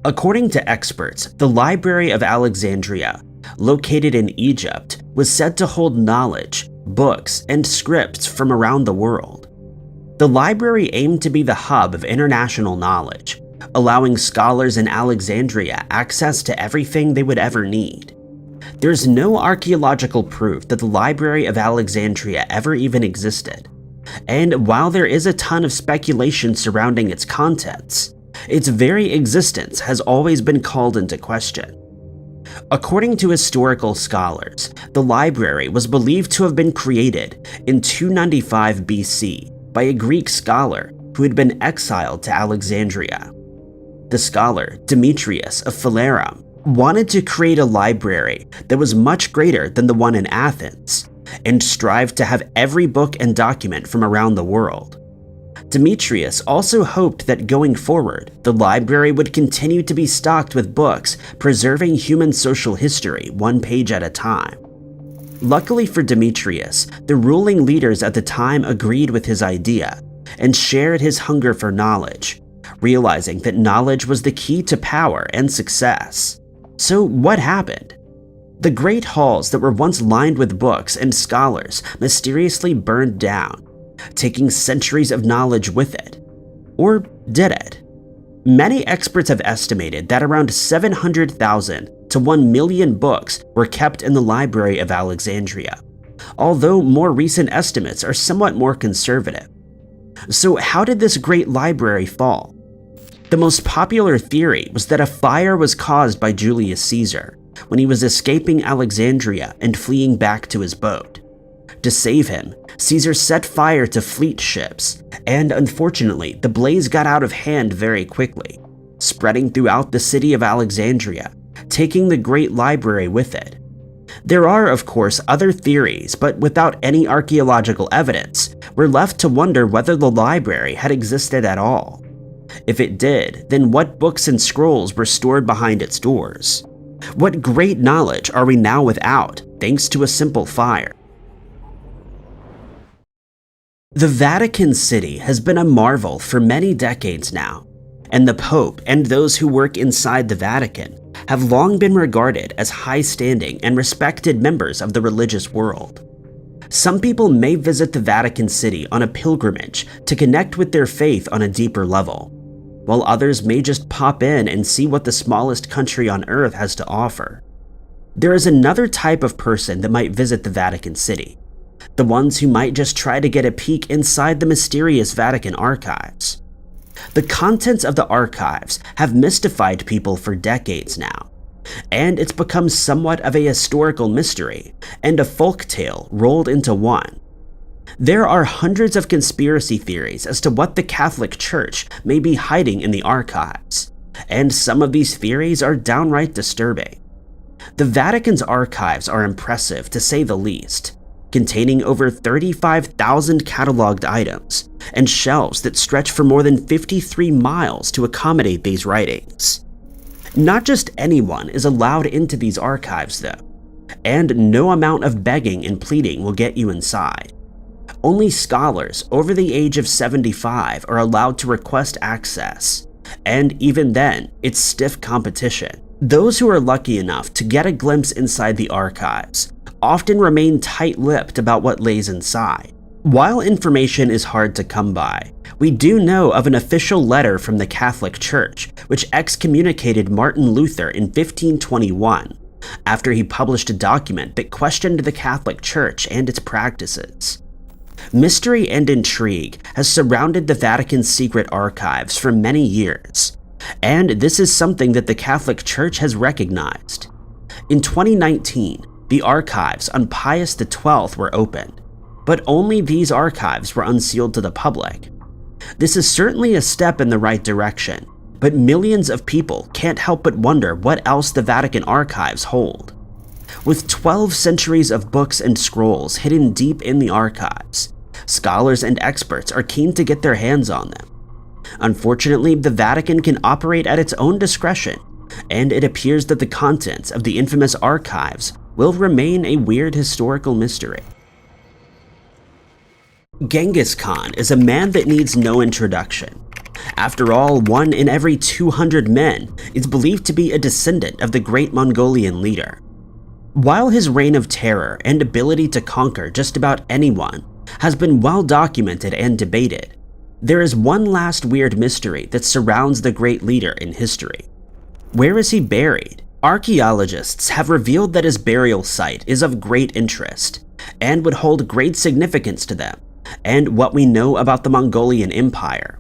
According to experts, the Library of Alexandria, located in Egypt, was said to hold knowledge, books, and scripts from around the world. The library aimed to be the hub of international knowledge, allowing scholars in Alexandria access to everything they would ever need. There's no archaeological proof that the Library of Alexandria ever even existed, and while there is a ton of speculation surrounding its contents, its very existence has always been called into question. According to historical scholars, the library was believed to have been created in 295 BC by a Greek scholar who had been exiled to Alexandria. The scholar, Demetrius of Phalerum, wanted to create a library that was much greater than the one in Athens, and strived to have every book and document from around the world. Demetrius also hoped that going forward, the library would continue to be stocked with books preserving human social history one page at a time. Luckily for Demetrius, the ruling leaders at the time agreed with his idea and shared his hunger for knowledge, realizing that knowledge was the key to power and success. So what happened? The great halls that were once lined with books and scholars mysteriously burned down, taking centuries of knowledge with it. Or did it? Many experts have estimated that around 700,000 to 1 million books were kept in the Library of Alexandria, although more recent estimates are somewhat more conservative. So how did this great library fall? The most popular theory was that a fire was caused by Julius Caesar when he was escaping Alexandria and fleeing back to his boat. To save him, Caesar set fire to fleet ships, and unfortunately, the blaze got out of hand very quickly, spreading throughout the city of Alexandria, taking the great library with it. There are, of course, other theories, but without any archaeological evidence, we're left to wonder whether the library had existed at all. If it did, then what books and scrolls were stored behind its doors? What great knowledge are we now without, thanks to a simple fire? The Vatican City has been a marvel for many decades now, and the Pope and those who work inside the Vatican have long been regarded as high-standing and respected members of the religious world. Some people may visit the Vatican City on a pilgrimage to connect with their faith on a deeper level, while others may just pop in and see what the smallest country on Earth has to offer. There is another type of person that might visit the Vatican City, the ones who might just try to get a peek inside the mysterious Vatican archives. The contents of the archives have mystified people for decades now, and it's become somewhat of a historical mystery and a folk tale rolled into one. There are hundreds of conspiracy theories as to what the Catholic Church may be hiding in the archives, and some of these theories are downright disturbing. The Vatican's archives are impressive to say the least, containing over 35,000 cataloged items and shelves that stretch for more than 53 miles to accommodate these writings. Not just anyone is allowed into these archives though, and no amount of begging and pleading will get you inside. Only scholars over the age of 75 are allowed to request access, and even then, it's stiff competition. Those who are lucky enough to get a glimpse inside the archives often remain tight-lipped about what lays inside. While information is hard to come by, we do know of an official letter from the Catholic Church which excommunicated Martin Luther in 1521 after he published a document that questioned the Catholic Church and its practices. Mystery and intrigue has surrounded the Vatican's secret archives for many years, and this is something that the Catholic Church has recognized. In 2019, the archives on Pius XII were opened, but only these archives were unsealed to the public. This is certainly a step in the right direction, but millions of people can't help but wonder what else the Vatican archives hold. With 12 centuries of books and scrolls hidden deep in the archives, scholars and experts are keen to get their hands on them. Unfortunately, the Vatican can operate at its own discretion, and it appears that the contents of the infamous archives will remain a weird historical mystery. Genghis Khan is a man that needs no introduction. After all, 1 in every 200 men is believed to be a descendant of the great Mongolian leader. While his reign of terror and ability to conquer just about anyone has been well documented and debated, there is one last weird mystery that surrounds the great leader in history. Where is he buried? Archaeologists have revealed that his burial site is of great interest and would hold great significance to them and what we know about the Mongolian Empire.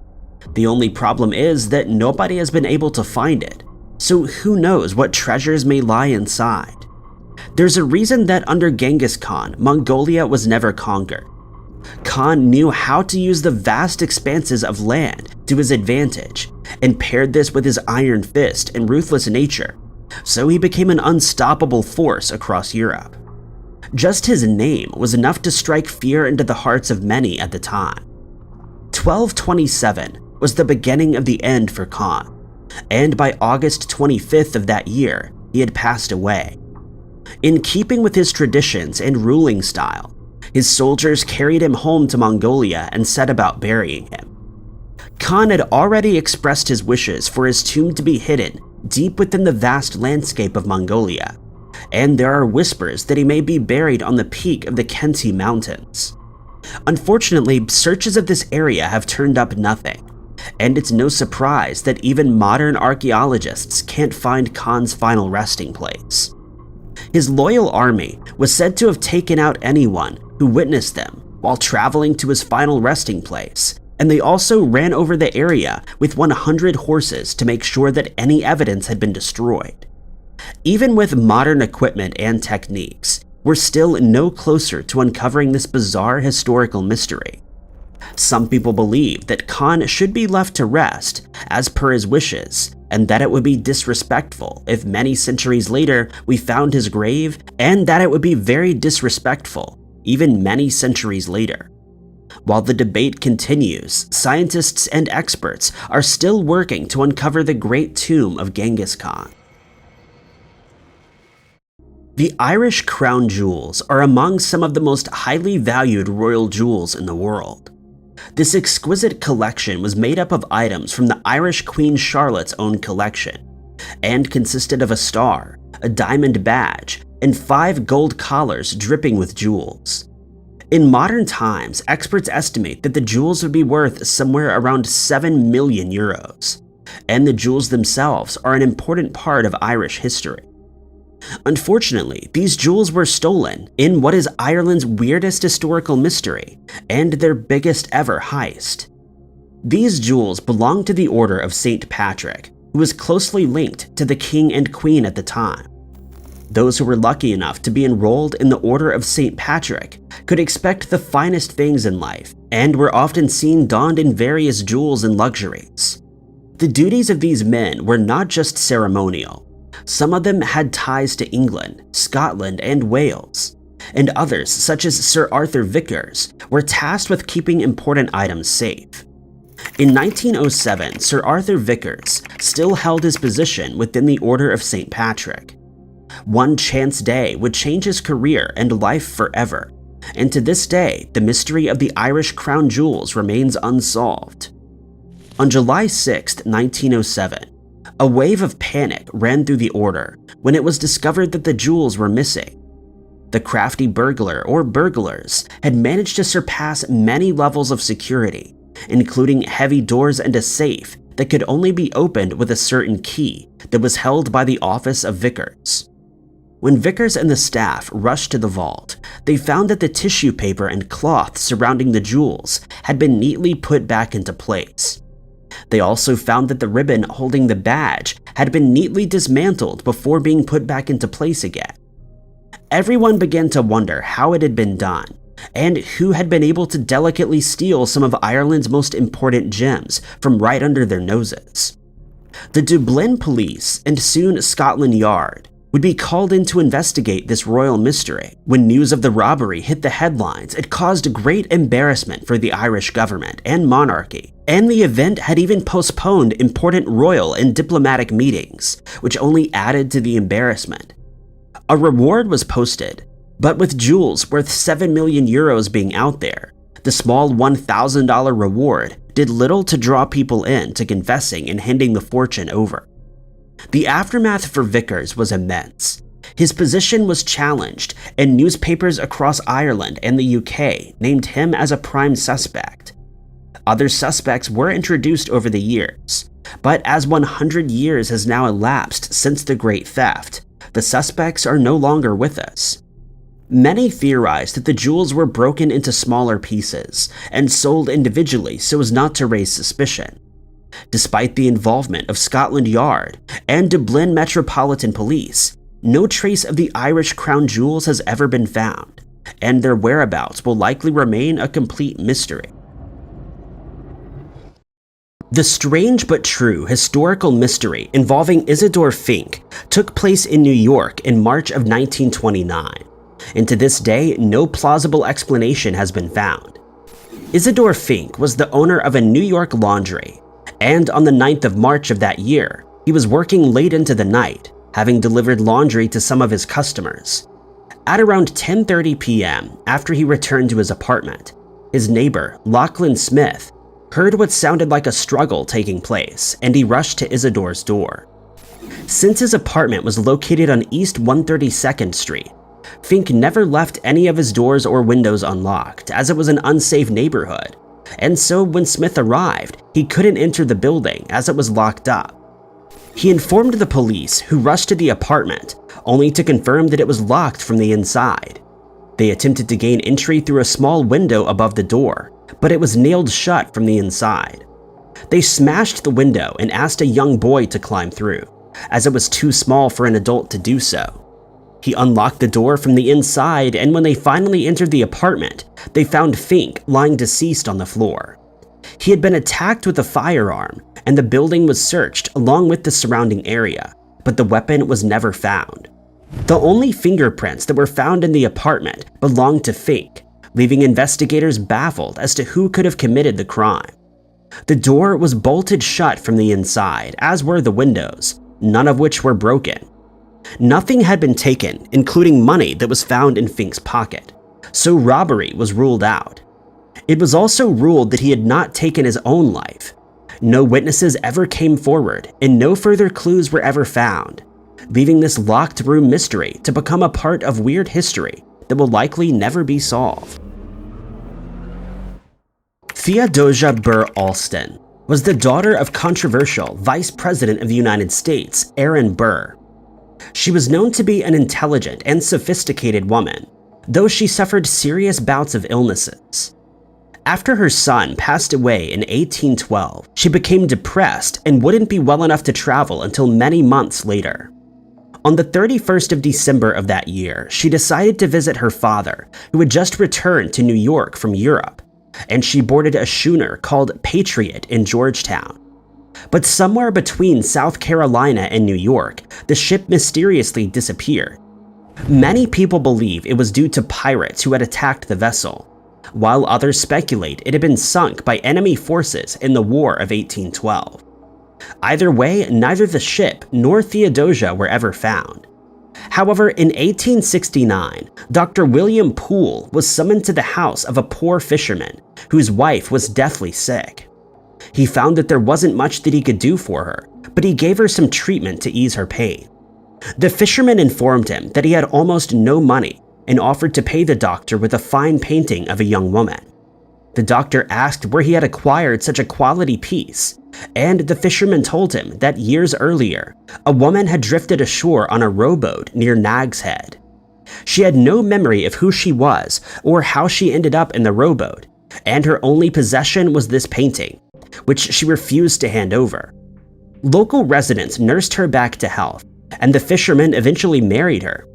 The only problem is that nobody has been able to find it, so who knows what treasures may lie inside. There's a reason that under Genghis Khan, Mongolia was never conquered. Khan knew how to use the vast expanses of land to his advantage and paired this with his iron fist and ruthless nature, so he became an unstoppable force across Europe. Just his name was enough to strike fear into the hearts of many at the time. 1227 was the beginning of the end for Khan, and by August 25th of that year, he had passed away. In keeping with his traditions and ruling style, his soldiers carried him home to Mongolia and set about burying him. Khan had already expressed his wishes for his tomb to be hidden deep within the vast landscape of Mongolia, and there are whispers that he may be buried on the peak of the Khenti Mountains. Unfortunately, searches of this area have turned up nothing, and it's no surprise that even modern archaeologists can't find Khan's final resting place. His loyal army was said to have taken out anyone who witnessed them while traveling to his final resting place, and they also ran over the area with 100 horses to make sure that any evidence had been destroyed. Even with modern equipment and techniques, we're still no closer to uncovering this bizarre historical mystery. Some people believe that Khan should be left to rest as per his wishes, and that it would be disrespectful if many centuries later we found his grave, and that it would be very disrespectful even many centuries later. While the debate continues, scientists and experts are still working to uncover the great tomb of Genghis Khan. The Irish crown jewels are among some of the most highly valued royal jewels in the world. This exquisite collection was made up of items from the Irish Queen Charlotte's own collection, and consisted of a star, a diamond badge, and 5 gold collars dripping with jewels. In modern times, experts estimate that the jewels would be worth somewhere around 7 million euros, and the jewels themselves are an important part of Irish history. Unfortunately, these jewels were stolen in what is Ireland's weirdest historical mystery and their biggest ever heist. These jewels belong to the Order of St. Patrick, who was closely linked to the King and Queen at the time. Those who were lucky enough to be enrolled in the Order of St. Patrick could expect the finest things in life and were often seen donned in various jewels and luxuries. The duties of these men were not just ceremonial. Some of them had ties to England, Scotland, and Wales, and others, such as Sir Arthur Vickers, were tasked with keeping important items safe. In 1907, Sir Arthur Vickers still held his position within the Order of St. Patrick. One chance day would change his career and life forever, and to this day, the mystery of the Irish crown jewels remains unsolved. On July 6, 1907, a wave of panic ran through the order when it was discovered that the jewels were missing. The crafty burglar or burglars had managed to surpass many levels of security, including heavy doors and a safe that could only be opened with a certain key that was held by the office of Vickers. When Vickers and the staff rushed to the vault, they found that the tissue paper and cloth surrounding the jewels had been neatly put back into place. They also found that the ribbon holding the badge had been neatly dismantled before being put back into place again. Everyone began to wonder how it had been done, and who had been able to delicately steal some of Ireland's most important gems from right under their noses. The Dublin police, and soon Scotland Yard, would be called in to investigate this royal mystery. When news of the robbery hit the headlines, it caused great embarrassment for the Irish government and monarchy, and the event had even postponed important royal and diplomatic meetings, which only added to the embarrassment. A reward was posted, but with jewels worth 7 million euros being out there, the small $1,000 reward did little to draw people in to confessing and handing the fortune over. The aftermath for Vickers was immense. His position was challenged, and newspapers across Ireland and the UK named him as a prime suspect. Other suspects were introduced over the years, but as 100 years has now elapsed since the Great Theft, the suspects are no longer with us. Many theorize that the jewels were broken into smaller pieces and sold individually so as not to raise suspicion. Despite the involvement of Scotland Yard and Dublin Metropolitan Police, no trace of the Irish crown jewels has ever been found, and their whereabouts will likely remain a complete mystery. The strange but true historical mystery involving Isidor Fink took place in New York in March of 1929, and to this day, no plausible explanation has been found. Isidor Fink was the owner of a New York laundry, and on the 9th of March of that year, he was working late into the night, having delivered laundry to some of his customers. At around 10:30 p.m., after he returned to his apartment, his neighbor, Lachlan Smith, heard what sounded like a struggle taking place, and he rushed to Isidor's door. Since his apartment was located on East 132nd Street, Fink never left any of his doors or windows unlocked, as it was an unsafe neighborhood, and so when Smith arrived, he couldn't enter the building as it was locked up. He informed the police, who rushed to the apartment, only to confirm that it was locked from the inside. They attempted to gain entry through a small window above the door, but it was nailed shut from the inside. They smashed the window and asked a young boy to climb through, as it was too small for an adult to do so. He unlocked the door from the inside, and when they finally entered the apartment, they found Fink lying deceased on the floor. He had been attacked with a firearm, and the building was searched along with the surrounding area, but the weapon was never found. The only fingerprints that were found in the apartment belonged to Fink, leaving investigators baffled as to who could have committed the crime. The door was bolted shut from the inside, as were the windows, none of which were broken. Nothing had been taken, including money that was found in Fink's pocket, so robbery was ruled out. It was also ruled that he had not taken his own life. No witnesses ever came forward, and no further clues were ever found, leaving this locked room mystery to become a part of weird history that will likely never be solved. Theodosia Burr Alston was the daughter of controversial Vice President of the United States, Aaron Burr. She was known to be an intelligent and sophisticated woman, though she suffered serious bouts of illnesses. After her son passed away in 1812, she became depressed and wouldn't be well enough to travel until many months later. On the 31st of December of that year, she decided to visit her father, who had just returned to New York from Europe, and she boarded a schooner called Patriot in Georgetown. But somewhere between South Carolina and New York, the ship mysteriously disappeared. Many people believe it was due to pirates who had attacked the vessel, while others speculate it had been sunk by enemy forces in the War of 1812. Either way, neither the ship nor Theodosia were ever found. However, in 1869, Dr. William Poole was summoned to the house of a poor fisherman whose wife was deathly sick. He found that there wasn't much that he could do for her, but he gave her some treatment to ease her pain. The fisherman informed him that he had almost no money and offered to pay the doctor with a fine painting of a young woman. The doctor asked where he had acquired such a quality piece, and the fisherman told him that years earlier, a woman had drifted ashore on a rowboat near Nag's Head. She had no memory of who she was or how she ended up in the rowboat, and her only possession was this painting, which she refused to hand over. Local residents nursed her back to health, and the fisherman eventually married her.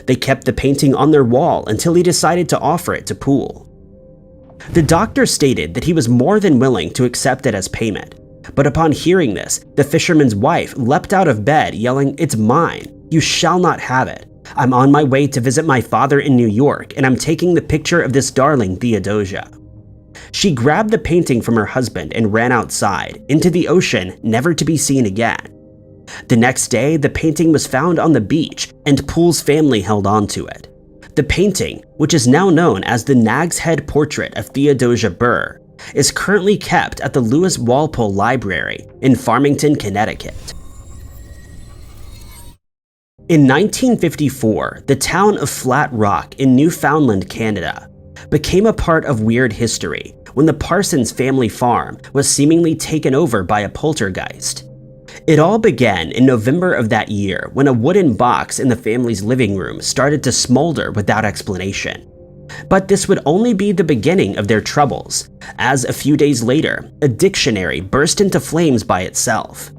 They kept the painting on their wall until he decided to offer it to Poole. The doctor stated that he was more than willing to accept it as payment, but upon hearing this, the fisherman's wife leapt out of bed yelling, "It's mine! You shall not have it! I'm on my way to visit my father in New York, and I'm taking the picture of this darling Theodosia." She grabbed the painting from her husband and ran outside, into the ocean, never to be seen again. The next day, the painting was found on the beach, and Poole's family held on to it. The painting, which is now known as the Nag's Head Portrait of Theodosia Burr, is currently kept at the Lewis Walpole Library in Farmington, Connecticut. In 1954, the town of Flat Rock in Newfoundland, Canada, became a part of weird history when the Parsons family farm was seemingly taken over by a poltergeist. It all began in November of that year when a wooden box in the family's living room started to smolder without explanation. But this would only be the beginning of their troubles, as a few days later, a dictionary burst into flames by itself.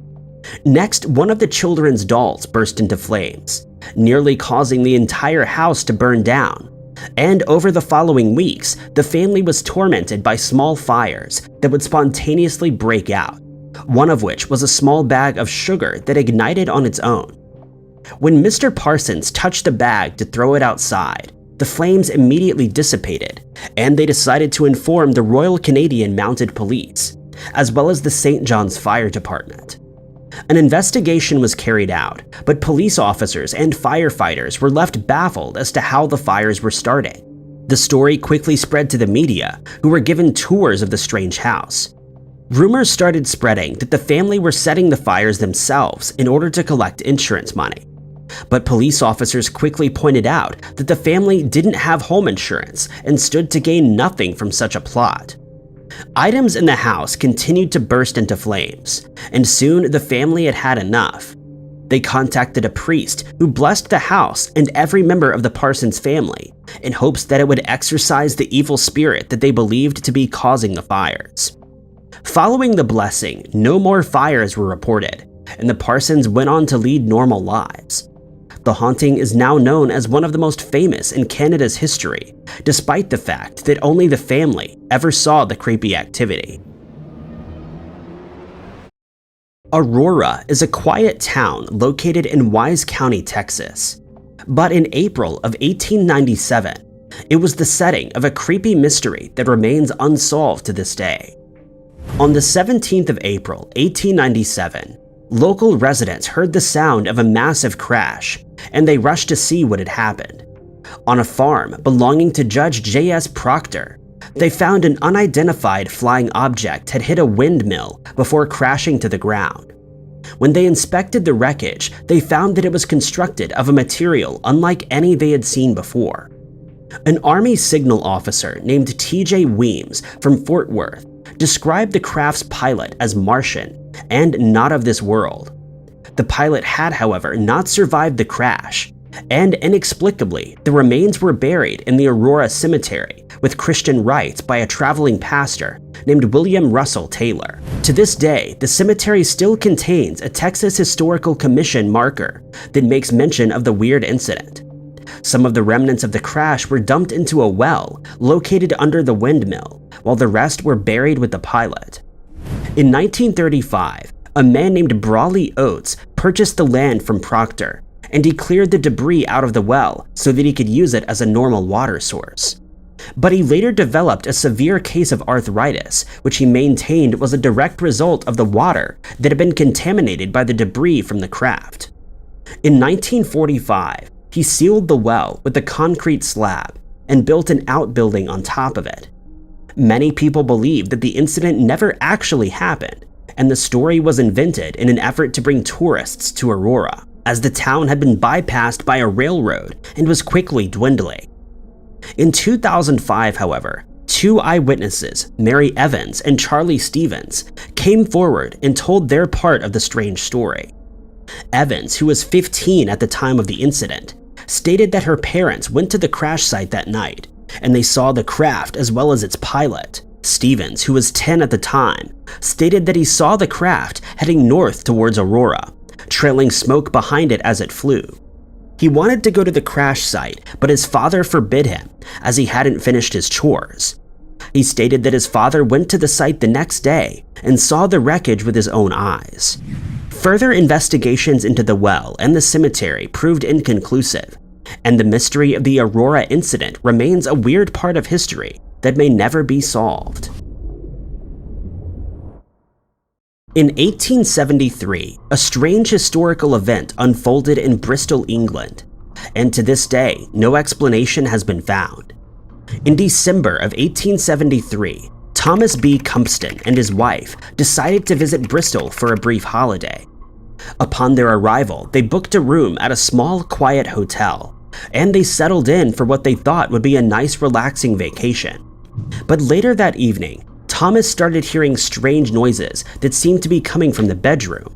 Next, one of the children's dolls burst into flames, nearly causing the entire house to burn down. And over the following weeks, the family was tormented by small fires that would spontaneously break out, one of which was a small bag of sugar that ignited on its own. When Mr. Parsons touched the bag to throw it outside, the flames immediately dissipated, and they decided to inform the Royal Canadian Mounted Police, as well as the St. John's Fire Department. An investigation was carried out, but police officers and firefighters were left baffled as to how the fires were starting. The story quickly spread to the media, who were given tours of the strange house. Rumors started spreading that the family were setting the fires themselves in order to collect insurance money. But police officers quickly pointed out that the family didn't have home insurance and stood to gain nothing from such a plot. Items in the house continued to burst into flames, and soon the family had had enough. They contacted a priest who blessed the house and every member of the Parsons family in hopes that it would exorcise the evil spirit that they believed to be causing the fires. Following the blessing, no more fires were reported, and the Parsons went on to lead normal lives. The haunting is now known as one of the most famous in Canada's history, despite the fact that only the family ever saw the creepy activity. Aurora is a quiet town located in Wise County, Texas. But in April of 1897, it was the setting of a creepy mystery that remains unsolved to this day. On the 17th of April, 1897, local residents heard the sound of a massive crash, and they rushed to see what had happened. On a farm belonging to Judge J.S. Proctor, they found an unidentified flying object had hit a windmill before crashing to the ground. When they inspected the wreckage, they found that it was constructed of a material unlike any they had seen before. An Army signal officer named T.J. Weems from Fort Worth described the craft's pilot as Martian and not of this world. The pilot had, however, not survived the crash, and inexplicably, the remains were buried in the Aurora Cemetery with Christian rites by a traveling pastor named William Russell Taylor. To this day, the cemetery still contains a Texas Historical Commission marker that makes mention of the weird incident. Some of the remnants of the crash were dumped into a well located under the windmill, while the rest were buried with the pilot. In 1935, a man named Brawley Oates purchased the land from Proctor, and he cleared the debris out of the well so that he could use it as a normal water source. But he later developed a severe case of arthritis, which he maintained was a direct result of the water that had been contaminated by the debris from the craft. In 1945, he sealed the well with a concrete slab and built an outbuilding on top of it. Many people believe that the incident never actually happened, and the story was invented in an effort to bring tourists to Aurora, as the town had been bypassed by a railroad and was quickly dwindling. In 2005, however, two eyewitnesses, Mary Evans and Charlie Stevens, came forward and told their part of the strange story. Evans, who was 15 at the time of the incident, stated that her parents went to the crash site that night, and they saw the craft as well as its pilot. Stevens, who was 10 at the time, stated that he saw the craft heading north towards Aurora, trailing smoke behind it as it flew. He wanted to go to the crash site, but his father forbid him, as he hadn't finished his chores. He stated that his father went to the site the next day and saw the wreckage with his own eyes. Further investigations into the well and the cemetery proved inconclusive, and the mystery of the Aurora incident remains a weird part of history that may never be solved. In 1873, a strange historical event unfolded in Bristol, England, and to this day, no explanation has been found. In December of 1873, Thomas B. Cumpston and his wife decided to visit Bristol for a brief holiday. Upon their arrival, they booked a room at a small, quiet hotel, and they settled in for what they thought would be a nice, relaxing vacation. But later that evening, Thomas started hearing strange noises that seemed to be coming from the bedroom.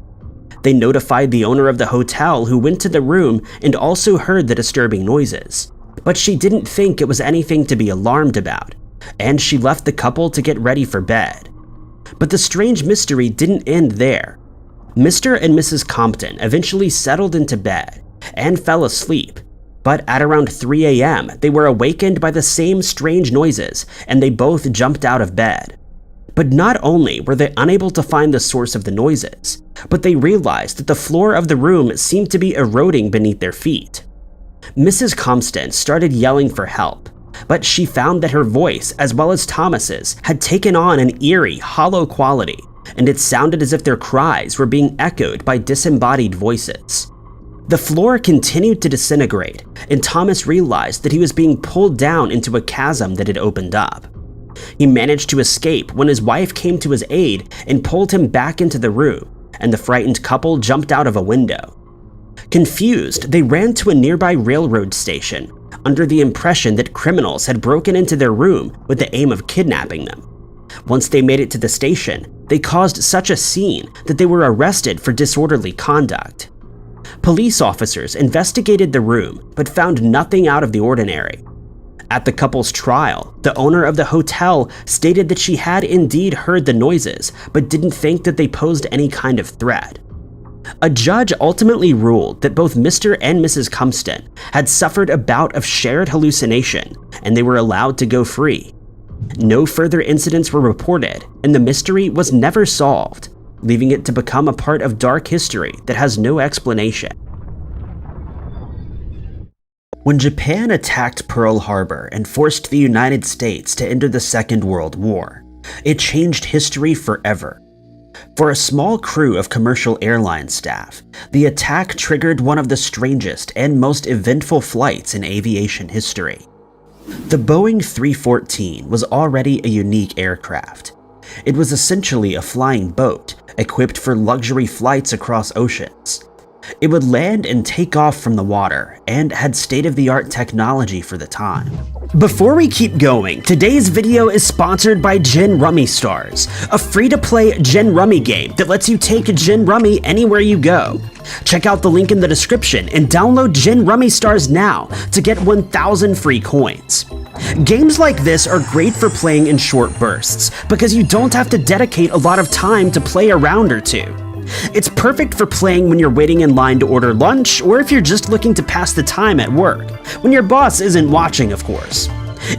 They notified the owner of the hotel, who went to the room and also heard the disturbing noises. But she didn't think it was anything to be alarmed about, and she left the couple to get ready for bed. But the strange mystery didn't end there. Mr. and Mrs. Compton eventually settled into bed and fell asleep, but at around 3 a.m., they were awakened by the same strange noises, and they both jumped out of bed. But not only were they unable to find the source of the noises, but they realized that the floor of the room seemed to be eroding beneath their feet. Mrs. Compton started yelling for help, but she found that her voice, as well as Thomas's, had taken on an eerie, hollow quality, and it sounded as if their cries were being echoed by disembodied voices. The floor continued to disintegrate, and Thomas realized that he was being pulled down into a chasm that had opened up. He managed to escape when his wife came to his aid and pulled him back into the room, and the frightened couple jumped out of a window. Confused, they ran to a nearby railroad station, under the impression that criminals had broken into their room with the aim of kidnapping them. Once they made it to the station, they caused such a scene that they were arrested for disorderly conduct. Police officers investigated the room but found nothing out of the ordinary. At the couple's trial, the owner of the hotel stated that she had indeed heard the noises but didn't think that they posed any kind of threat. A judge ultimately ruled that both Mr. and Mrs. Cumston had suffered a bout of shared hallucination and they were allowed to go free. No further incidents were reported, and the mystery was never solved, leaving it to become a part of dark history that has no explanation. When Japan attacked Pearl Harbor and forced the United States to enter the Second World War, it changed history forever. For a small crew of commercial airline staff, the attack triggered one of the strangest and most eventful flights in aviation history. The Boeing 314 was already a unique aircraft. It was essentially a flying boat equipped for luxury flights across oceans. It would land and take off from the water and had state-of-the-art technology for the time. Before we keep going, today's video is sponsored by Gin Rummy Stars, a free-to-play Gin Rummy game that lets you take Gin Rummy anywhere you go. Check out the link in the description and download Gin Rummy Stars now to get 1,000 free coins. Games like this are great for playing in short bursts because you don't have to dedicate a lot of time to play a round or two. It's perfect for playing when you're waiting in line to order lunch or if you're just looking to pass the time at work, when your boss isn't watching, of course.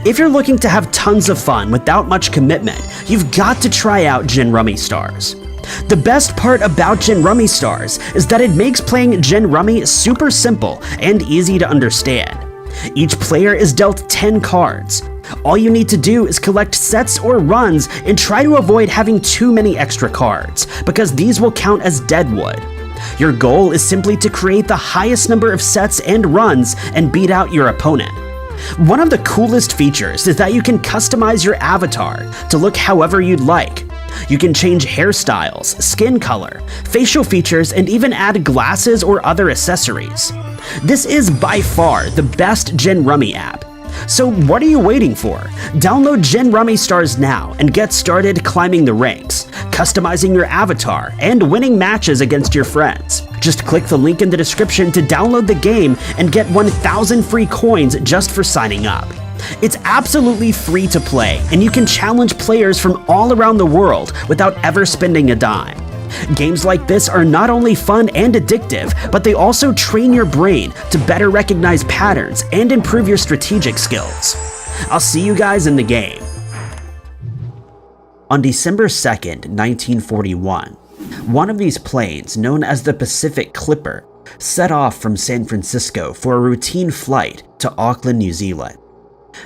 If you're looking to have tons of fun without much commitment, you've got to try out Gin Rummy Stars. The best part about Gin Rummy Stars is that it makes playing Gin Rummy super simple and easy to understand. Each player is dealt 10 cards. All you need to do is collect sets or runs and try to avoid having too many extra cards, because these will count as deadwood. Your goal is simply to create the highest number of sets and runs and beat out your opponent. One of the coolest features is that you can customize your avatar to look however you'd like. You can change hairstyles, skin color, facial features, and even add glasses or other accessories. This is by far the best Gin Rummy app. So what are you waiting for? Download Gin Rummy Stars now and get started climbing the ranks, customizing your avatar, and winning matches against your friends. Just click the link in the description to download the game and get 1,000 free coins just for signing up. It's absolutely free to play, and you can challenge players from all around the world without ever spending a dime. Games like this are not only fun and addictive, but they also train your brain to better recognize patterns and improve your strategic skills. I'll see you guys in the game. On December 2nd, 1941, one of these planes, known as the Pacific Clipper, set off from San Francisco for a routine flight to Auckland, New Zealand.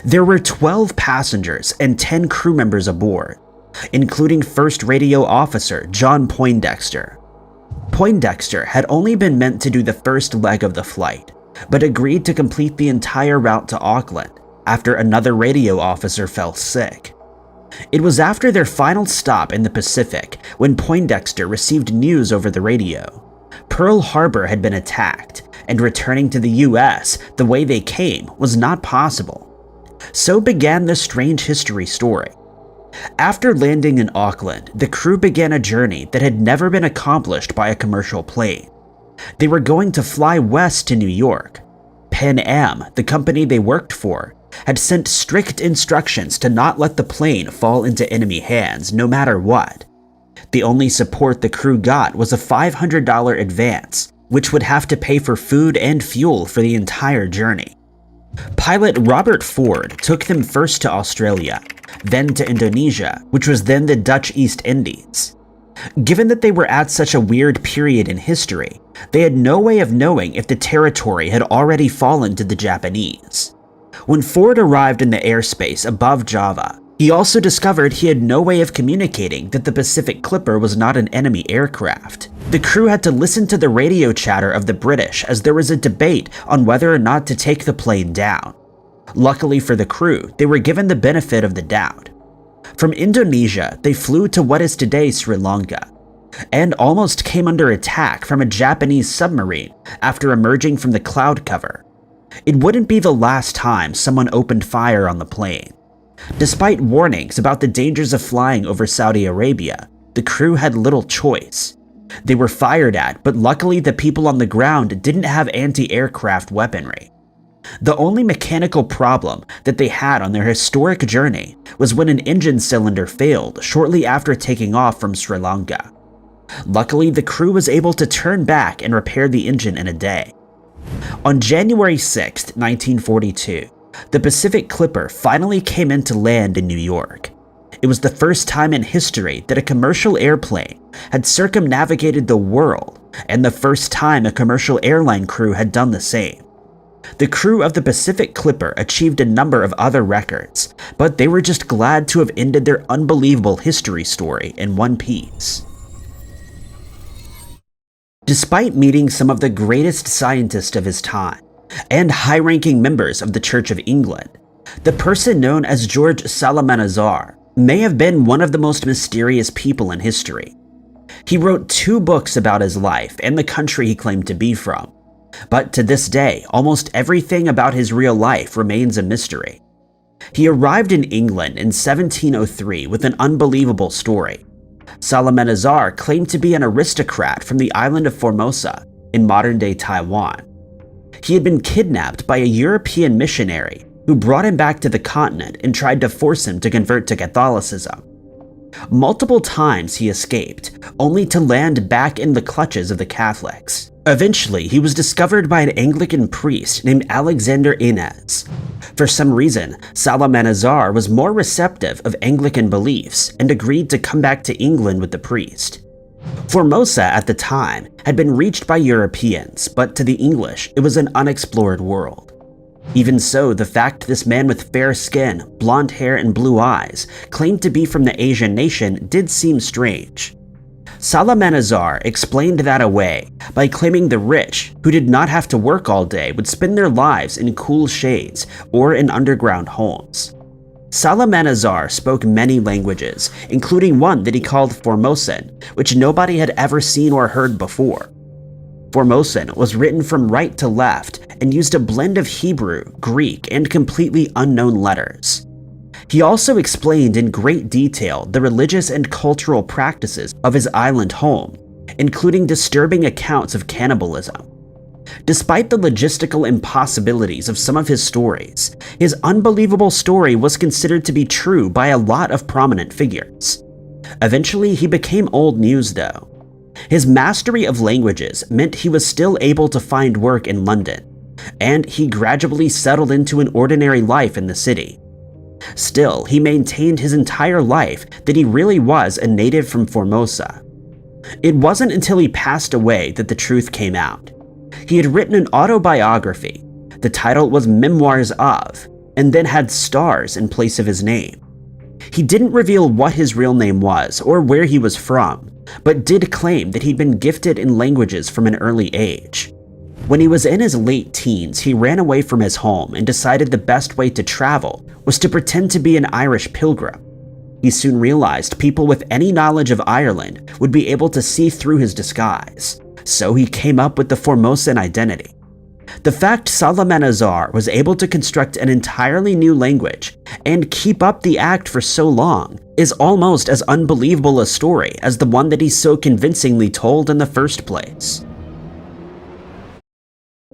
There were 12 passengers and 10 crew members aboard, including First Radio Officer John Poindexter. Poindexter had only been meant to do the first leg of the flight, but agreed to complete the entire route to Auckland after another radio officer fell sick. It was after their final stop in the Pacific when Poindexter received news over the radio. Pearl Harbor had been attacked, and returning to the US the way they came was not possible. So began the strange history story. After landing in Auckland, the crew began a journey that had never been accomplished by a commercial plane. They were going to fly west to New York. Pan Am, the company they worked for, had sent strict instructions to not let the plane fall into enemy hands no matter what. The only support the crew got was a $500 advance, which would have to pay for food and fuel for the entire journey. Pilot Robert Ford took them first to Australia, then to Indonesia, which was then the Dutch East Indies. Given that they were at such a weird period in history, they had no way of knowing if the territory had already fallen to the Japanese. When Ford arrived in the airspace above Java, he also discovered he had no way of communicating that the Pacific Clipper was not an enemy aircraft. The crew had to listen to the radio chatter of the British as there was a debate on whether or not to take the plane down. Luckily for the crew, they were given the benefit of the doubt. From Indonesia, they flew to what is today Sri Lanka. and almost came under attack from a Japanese submarine after emerging from the cloud cover. It wouldn't be the last time someone opened fire on the plane. Despite warnings about the dangers of flying over Saudi Arabia, the crew had little choice. They were fired at, but luckily the people on the ground didn't have anti-aircraft weaponry. The only mechanical problem that they had on their historic journey was when an engine cylinder failed shortly after taking off from Sri Lanka. Luckily, the crew was able to turn back and repair the engine in a day. On January 6, 1942, the Pacific Clipper finally came into land in New York. It was the first time in history that a commercial airplane had circumnavigated the world, and the first time a commercial airline crew had done the same. The crew of the Pacific Clipper achieved a number of other records, but they were just glad to have ended their unbelievable history story in one piece. Despite meeting some of the greatest scientists of his time, and high-ranking members of the Church of England, the person known as George Psalmanazar may have been one of the most mysterious people in history. He wrote 2 books about his life and the country he claimed to be from, but to this day, almost everything about his real life remains a mystery. He arrived in England in 1703 with an unbelievable story. Psalmanazar claimed to be an aristocrat from the island of Formosa in modern-day Taiwan. He had been kidnapped by a European missionary who brought him back to the continent and tried to force him to convert to Catholicism. Multiple times he escaped, only to land back in the clutches of the Catholics. Eventually, he was discovered by an Anglican priest named Alexander Inez. For some reason, Psalmanazar was more receptive of Anglican beliefs and agreed to come back to England with the priest. Formosa at the time had been reached by Europeans, but to the English, it was an unexplored world. Even so, the fact this man with fair skin, blonde hair, and blue eyes claimed to be from the Asian nation did seem strange. Psalmanazar explained that away by claiming the rich, who did not have to work all day, would spend their lives in cool shades or in underground homes. Psalmanazar spoke many languages, including one that he called Formosan, which nobody had ever seen or heard before. Formosan was written from right to left and used a blend of Hebrew, Greek, and completely unknown letters. He also explained in great detail the religious and cultural practices of his island home, including disturbing accounts of cannibalism. Despite the logistical impossibilities of some of his stories, his unbelievable story was considered to be true by a lot of prominent figures. Eventually, he became old news though. His mastery of languages meant he was still able to find work in London, and he gradually settled into an ordinary life in the city. Still, he maintained his entire life that he really was a native from Formosa. It wasn't until he passed away that the truth came out. He had written an autobiography. The title was Memoirs of, and then had stars in place of his name. He didn't reveal what his real name was or where he was from, but did claim that he'd been gifted in languages from an early age. When he was in his late teens, he ran away from his home and decided the best way to travel was to pretend to be an Irish pilgrim. He soon realized people with any knowledge of Ireland would be able to see through his disguise, so he came up with the Formosan identity. The fact Psalmanazar was able to construct an entirely new language and keep up the act for so long is almost as unbelievable a story as the one that he so convincingly told in the first place.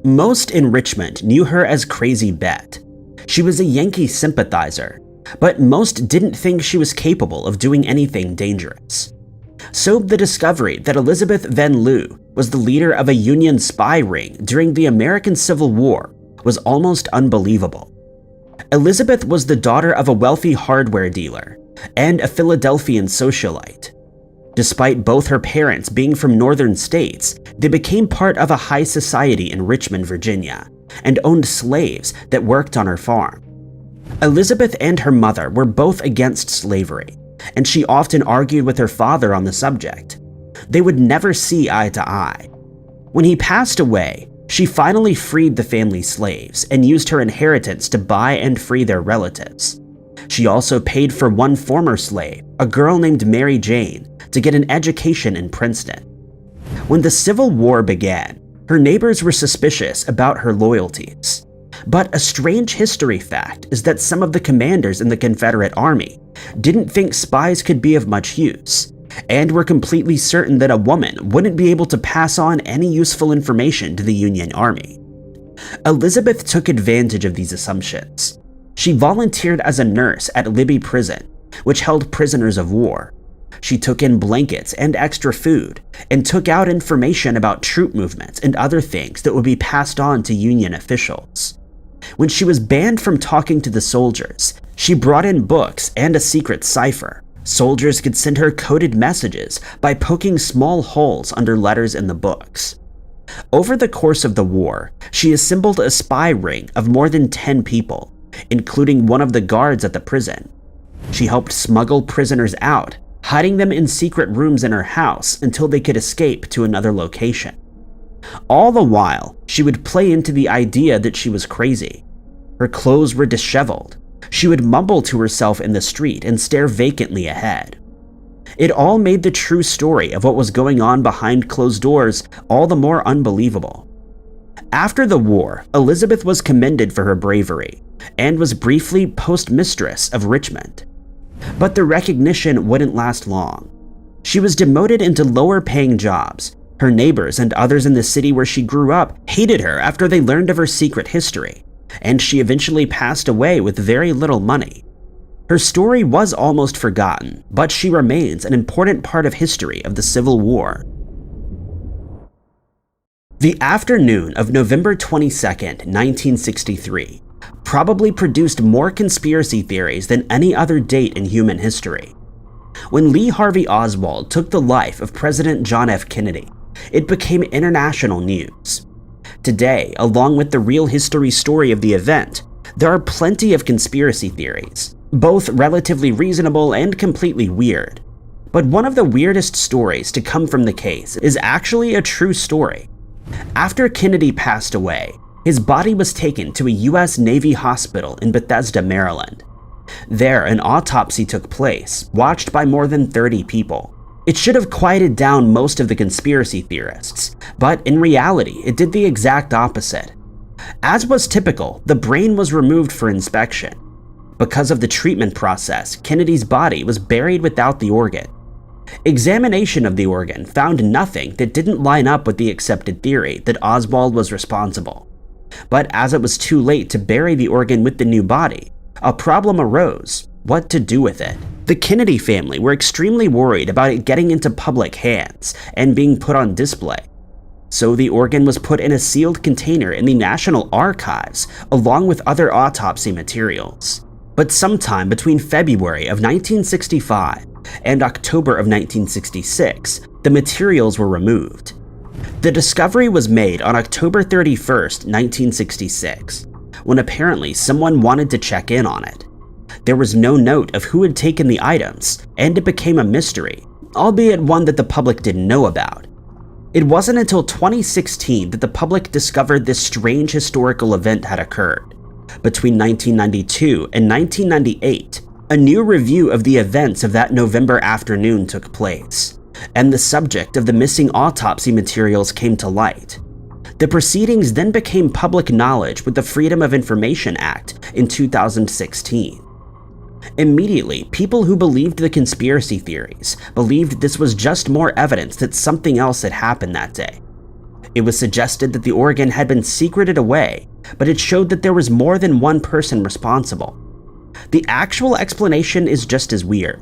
Most in Richmond knew her as Crazy Bet. She was a Yankee sympathizer, but most didn't think she was capable of doing anything dangerous. So the discovery that Elizabeth Van Lew was the leader of a Union spy ring during the American Civil War was almost unbelievable. Elizabeth was the daughter of a wealthy hardware dealer and a Philadelphian socialite. Despite both her parents being from northern states, they became part of a high society in Richmond, Virginia, and owned slaves that worked on her farm. Elizabeth and her mother were both against slavery, and she often argued with her father on the subject. They would never see eye to eye. When he passed away, she finally freed the family slaves and used her inheritance to buy and free their relatives. She also paid for one former slave, a girl named Mary Jane, to get an education in Princeton. When the Civil War began, her neighbors were suspicious about her loyalties. But a strange history fact is that some of the commanders in the Confederate Army didn't think spies could be of much use, and were completely certain that a woman wouldn't be able to pass on any useful information to the Union Army. Elizabeth took advantage of these assumptions. She volunteered as a nurse at Libby Prison, which held prisoners of war. She took in blankets and extra food, and took out information about troop movements and other things that would be passed on to Union officials. When she was banned from talking to the soldiers, she brought in books and a secret cipher. Soldiers could send her coded messages by poking small holes under letters in the books. Over the course of the war, she assembled a spy ring of more than 10 people, including one of the guards at the prison. She helped smuggle prisoners out, hiding them in secret rooms in her house until they could escape to another location. All the while, she would play into the idea that she was crazy. Her clothes were disheveled. She would mumble to herself in the street and stare vacantly ahead. It all made the true story of what was going on behind closed doors all the more unbelievable. After the war, Elizabeth was commended for her bravery, and was briefly postmistress of Richmond. But the recognition wouldn't last long. She was demoted into lower-paying jobs. Her neighbors and others in the city where she grew up hated her after they learned of her secret history, and she eventually passed away with very little money. Her story was almost forgotten, but she remains an important part of history of the Civil War. The afternoon of November 22nd, 1963, probably produced more conspiracy theories than any other date in human history. When Lee Harvey Oswald took the life of President John F. Kennedy, it became international news. Today, along with the real history story of the event, there are plenty of conspiracy theories, both relatively reasonable and completely weird. But one of the weirdest stories to come from the case is actually a true story. After Kennedy passed away, his body was taken to a U.S. Navy hospital in Bethesda, Maryland. There, an autopsy took place, watched by more than 30 people. It should have quieted down most of the conspiracy theorists, but in reality, it did the exact opposite. As was typical, the brain was removed for inspection. Because of the treatment process, Kennedy's body was buried without the organ. Examination of the organ found nothing that didn't line up with the accepted theory that Oswald was responsible. But as it was too late to bury the organ with the new body, a problem arose: what to do with it. The Kennedy family were extremely worried about it getting into public hands and being put on display. So the organ was put in a sealed container in the National Archives along with other autopsy materials. But sometime between February of 1965 and October of 1966, the materials were removed. The discovery was made on October 31st, 1966, when apparently someone wanted to check in on it. There was no note of who had taken the items, and it became a mystery, albeit one that the public didn't know about. It wasn't until 2016 that the public discovered this strange historical event had occurred. Between 1992 and 1998, a new review of the events of that November afternoon took place, and the subject of the missing autopsy materials came to light. The proceedings then became public knowledge with the Freedom of Information Act in 2016. Immediately, people who believed the conspiracy theories believed this was just more evidence that something else had happened that day. It was suggested that the organ had been secreted away, but it showed that there was more than one person responsible. The actual explanation is just as weird.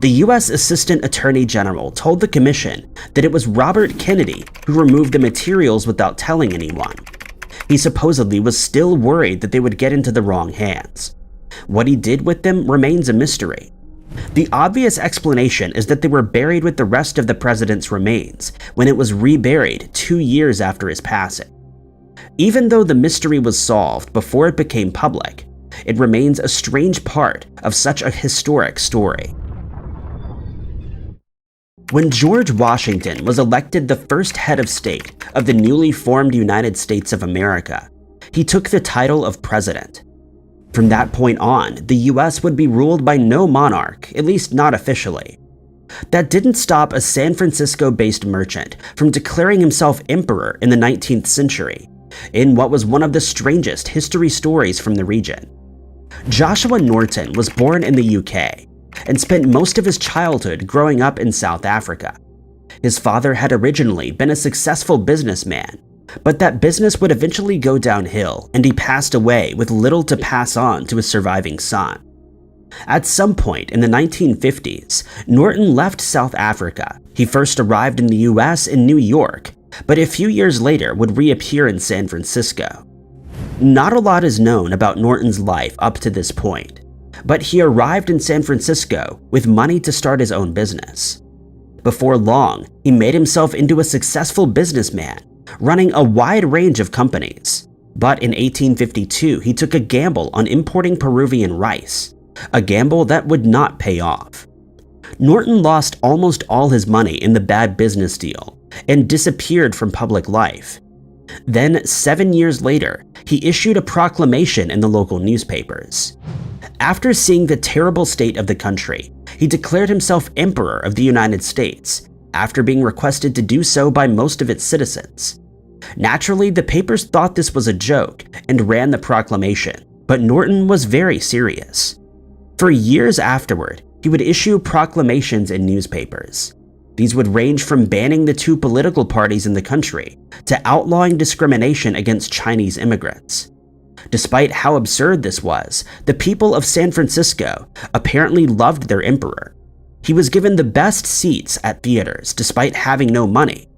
The U.S. Assistant Attorney General told the commission that it was Robert Kennedy who removed the materials without telling anyone. He supposedly was still worried that they would get into the wrong hands. What he did with them remains a mystery. The obvious explanation is that they were buried with the rest of the president's remains when it was reburied 2 years after his passing. Even though the mystery was solved before it became public, it remains a strange part of such a historic story. When George Washington was elected the first head of state of the newly formed United States of America, he took the title of president. From that point on, the US would be ruled by no monarch, at least not officially. That didn't stop a San Francisco-based merchant from declaring himself emperor in the 19th century, in what was one of the strangest history stories from the region. Joshua Norton was born in the UK and spent most of his childhood growing up in South Africa. His father had originally been a successful businessman, but that business would eventually go downhill and he passed away with little to pass on to his surviving son. At some point in the 1950s, Norton left South Africa. He first arrived in the US in New York, but a few years later would reappear in San Francisco. Not a lot is known about Norton's life up to this point, but he arrived in San Francisco with money to start his own business. Before long, he made himself into a successful businessman, running a wide range of companies. But in 1852, he took a gamble on importing Peruvian rice, a gamble that would not pay off. Norton lost almost all his money in the bad business deal and disappeared from public life. Then, 7 years later, he issued a proclamation in the local newspapers. After seeing the terrible state of the country, he declared himself Emperor of the United States, after being requested to do so by most of its citizens. Naturally, the papers thought this was a joke and ran the proclamation, but Norton was very serious. For years afterward, he would issue proclamations in newspapers. These would range from banning the two political parties in the country to outlawing discrimination against Chinese immigrants. Despite how absurd this was, the people of San Francisco apparently loved their emperor. He was given the best seats at theaters despite having no money.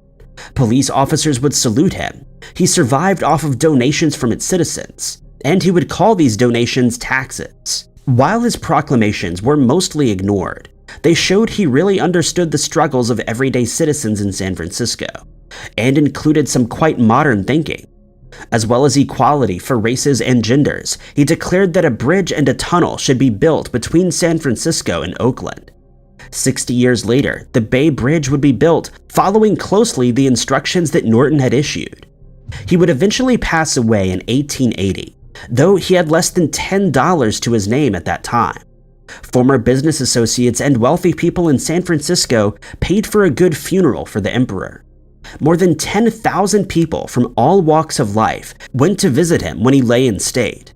Police officers would salute him. He survived off of donations from its citizens, and he would call these donations taxes. While his proclamations were mostly ignored, they showed he really understood the struggles of everyday citizens in San Francisco, and included some quite modern thinking. As well as equality for races and genders, he declared that a bridge and a tunnel should be built between San Francisco and Oakland. 60 years later, the Bay Bridge would be built, following closely the instructions that Norton had issued. He would eventually pass away in 1880, though he had less than $10 to his name at that time. Former business associates and wealthy people in San Francisco paid for a good funeral for the emperor. More than 10,000 people from all walks of life went to visit him when he lay in state.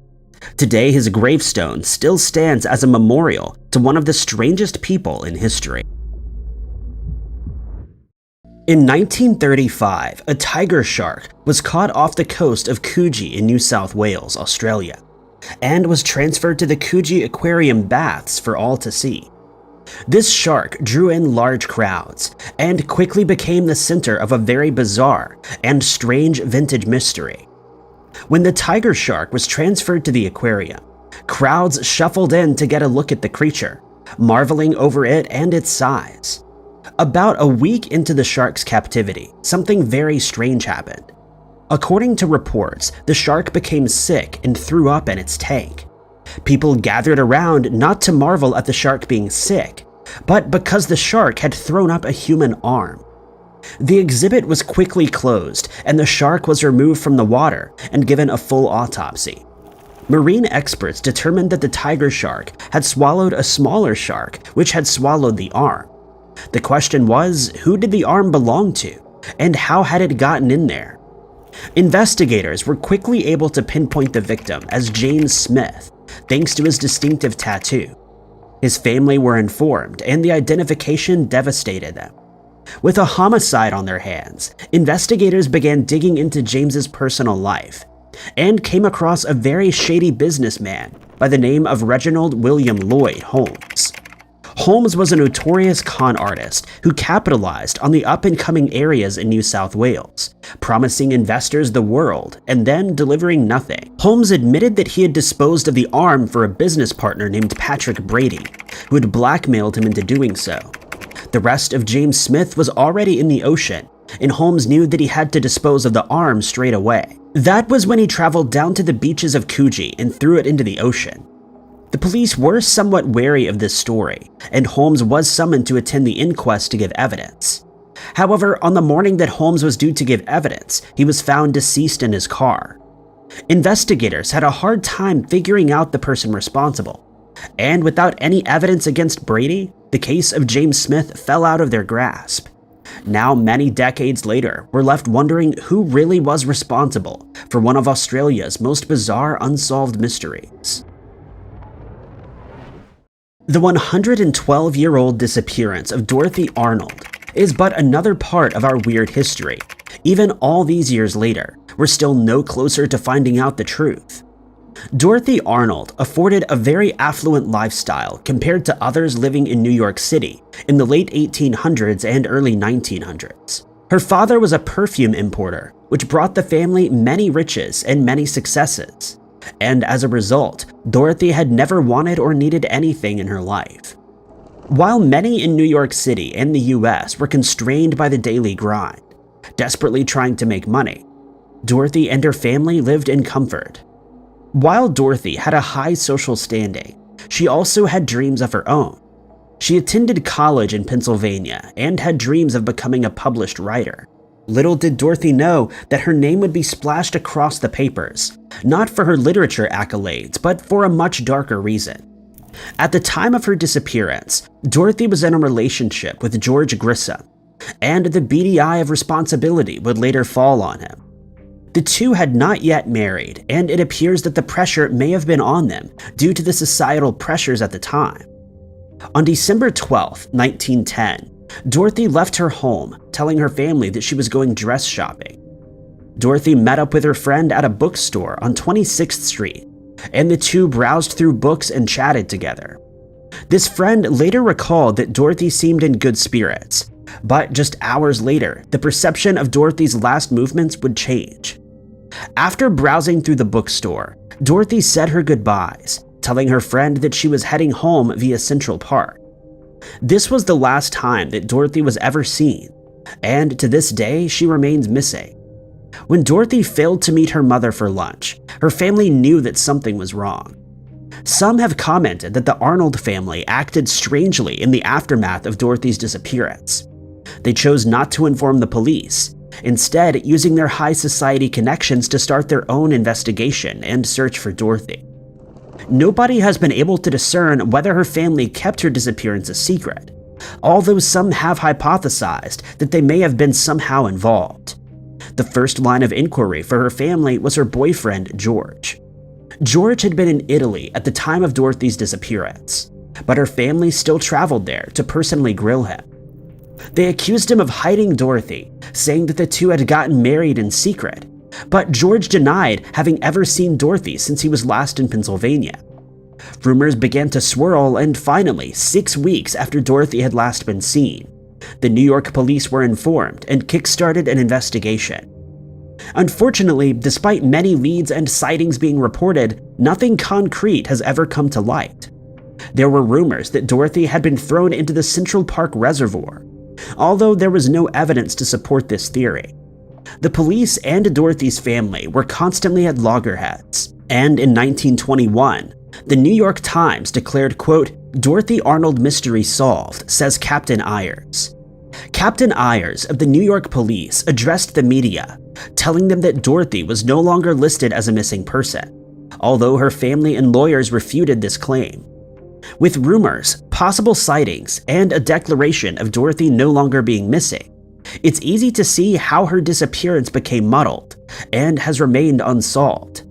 Today, his gravestone still stands as a memorial to one of the strangest people in history. In 1935, a tiger shark was caught off the coast of Coogee in New South Wales, Australia, and was transferred to the Coogee Aquarium baths for all to see. This shark drew in large crowds and quickly became the center of a very bizarre and strange vintage mystery. When the tiger shark was transferred to the aquarium, crowds shuffled in to get a look at the creature, marveling over it and its size. About a week into the shark's captivity, something very strange happened. According to reports, the shark became sick and threw up in its tank. People gathered around not to marvel at the shark being sick, but because the shark had thrown up a human arm. The exhibit was quickly closed, and the shark was removed from the water and given a full autopsy. Marine experts determined that the tiger shark had swallowed a smaller shark, which had swallowed the arm. The question was, who did the arm belong to, and how had it gotten in there? Investigators were quickly able to pinpoint the victim as James Smith, thanks to his distinctive tattoo. His family were informed, and the identification devastated them. With a homicide on their hands, investigators began digging into James's personal life, and came across a very shady businessman by the name of Reginald William Lloyd Holmes. Holmes was a notorious con artist who capitalized on the up-and-coming areas in New South Wales, promising investors the world and then delivering nothing. Holmes admitted that he had disposed of the arm for a business partner named Patrick Brady, who had blackmailed him into doing so. The rest of James Smith was already in the ocean, and Holmes knew that he had to dispose of the arm straight away. That was when he traveled down to the beaches of Coogee and threw it into the ocean. The police were somewhat wary of this story, and Holmes was summoned to attend the inquest to give evidence. However, on the morning that Holmes was due to give evidence, he was found deceased in his car. Investigators had a hard time figuring out the person responsible, and without any evidence against Brady, the case of James Smith fell out of their grasp. Now, many decades later, we're left wondering who really was responsible for one of Australia's most bizarre unsolved mysteries. The 112-year-old disappearance of Dorothy Arnold is but another part of our weird history. Even all these years later, we're still no closer to finding out the truth. Dorothy Arnold afforded a very affluent lifestyle compared to others living in New York City in the late 1800s and early 1900s. Her father was a perfume importer, which brought the family many riches and many successes. And as a result, Dorothy had never wanted or needed anything in her life. While many in New York City and the US were constrained by the daily grind, desperately trying to make money, Dorothy and her family lived in comfort. While Dorothy had a high social standing, she also had dreams of her own. She attended college in Pennsylvania and had dreams of becoming a published writer. Little did Dorothy know that her name would be splashed across the papers, not for her literature accolades, but for a much darker reason. At the time of her disappearance, Dorothy was in a relationship with George Grissom, and the beady eye of responsibility would later fall on him. The two had not yet married, and it appears that the pressure may have been on them due to the societal pressures at the time. On December 12, 1910, Dorothy left her home, telling her family that she was going dress shopping. Dorothy met up with her friend at a bookstore on 26th Street, and the two browsed through books and chatted together. This friend later recalled that Dorothy seemed in good spirits, but just hours later, the perception of Dorothy's last movements would change. After browsing through the bookstore, Dorothy said her goodbyes, telling her friend that she was heading home via Central Park. This was the last time that Dorothy was ever seen, and to this day she remains missing. When Dorothy failed to meet her mother for lunch, her family knew that something was wrong. Some have commented that the Arnold family acted strangely in the aftermath of Dorothy's disappearance. They chose not to inform the police, instead using their high society connections to start their own investigation and search for Dorothy. Nobody has been able to discern whether her family kept her disappearance a secret, although some have hypothesized that they may have been somehow involved. The first line of inquiry for her family was her boyfriend, George. George had been in Italy at the time of Dorothy's disappearance, but her family still traveled there to personally grill him. They accused him of hiding Dorothy, saying that the two had gotten married in secret, but George denied having ever seen Dorothy since he was last in Pennsylvania. Rumors began to swirl, and finally, 6 weeks after Dorothy had last been seen, the New York police were informed and kick-started an investigation. Unfortunately, despite many leads and sightings being reported, nothing concrete has ever come to light. There were rumors that Dorothy had been thrown into the Central Park Reservoir, although there was no evidence to support this theory. The police and Dorothy's family were constantly at loggerheads, and in 1921, the New York Times declared, quote, "Dorothy Arnold mystery solved," says Captain Ayers. Captain Ayers of the New York Police addressed the media, telling them that Dorothy was no longer listed as a missing person, although her family and lawyers refuted this claim. With rumors, possible sightings, and a declaration of Dorothy no longer being missing, it's easy to see how her disappearance became muddled and has remained unsolved.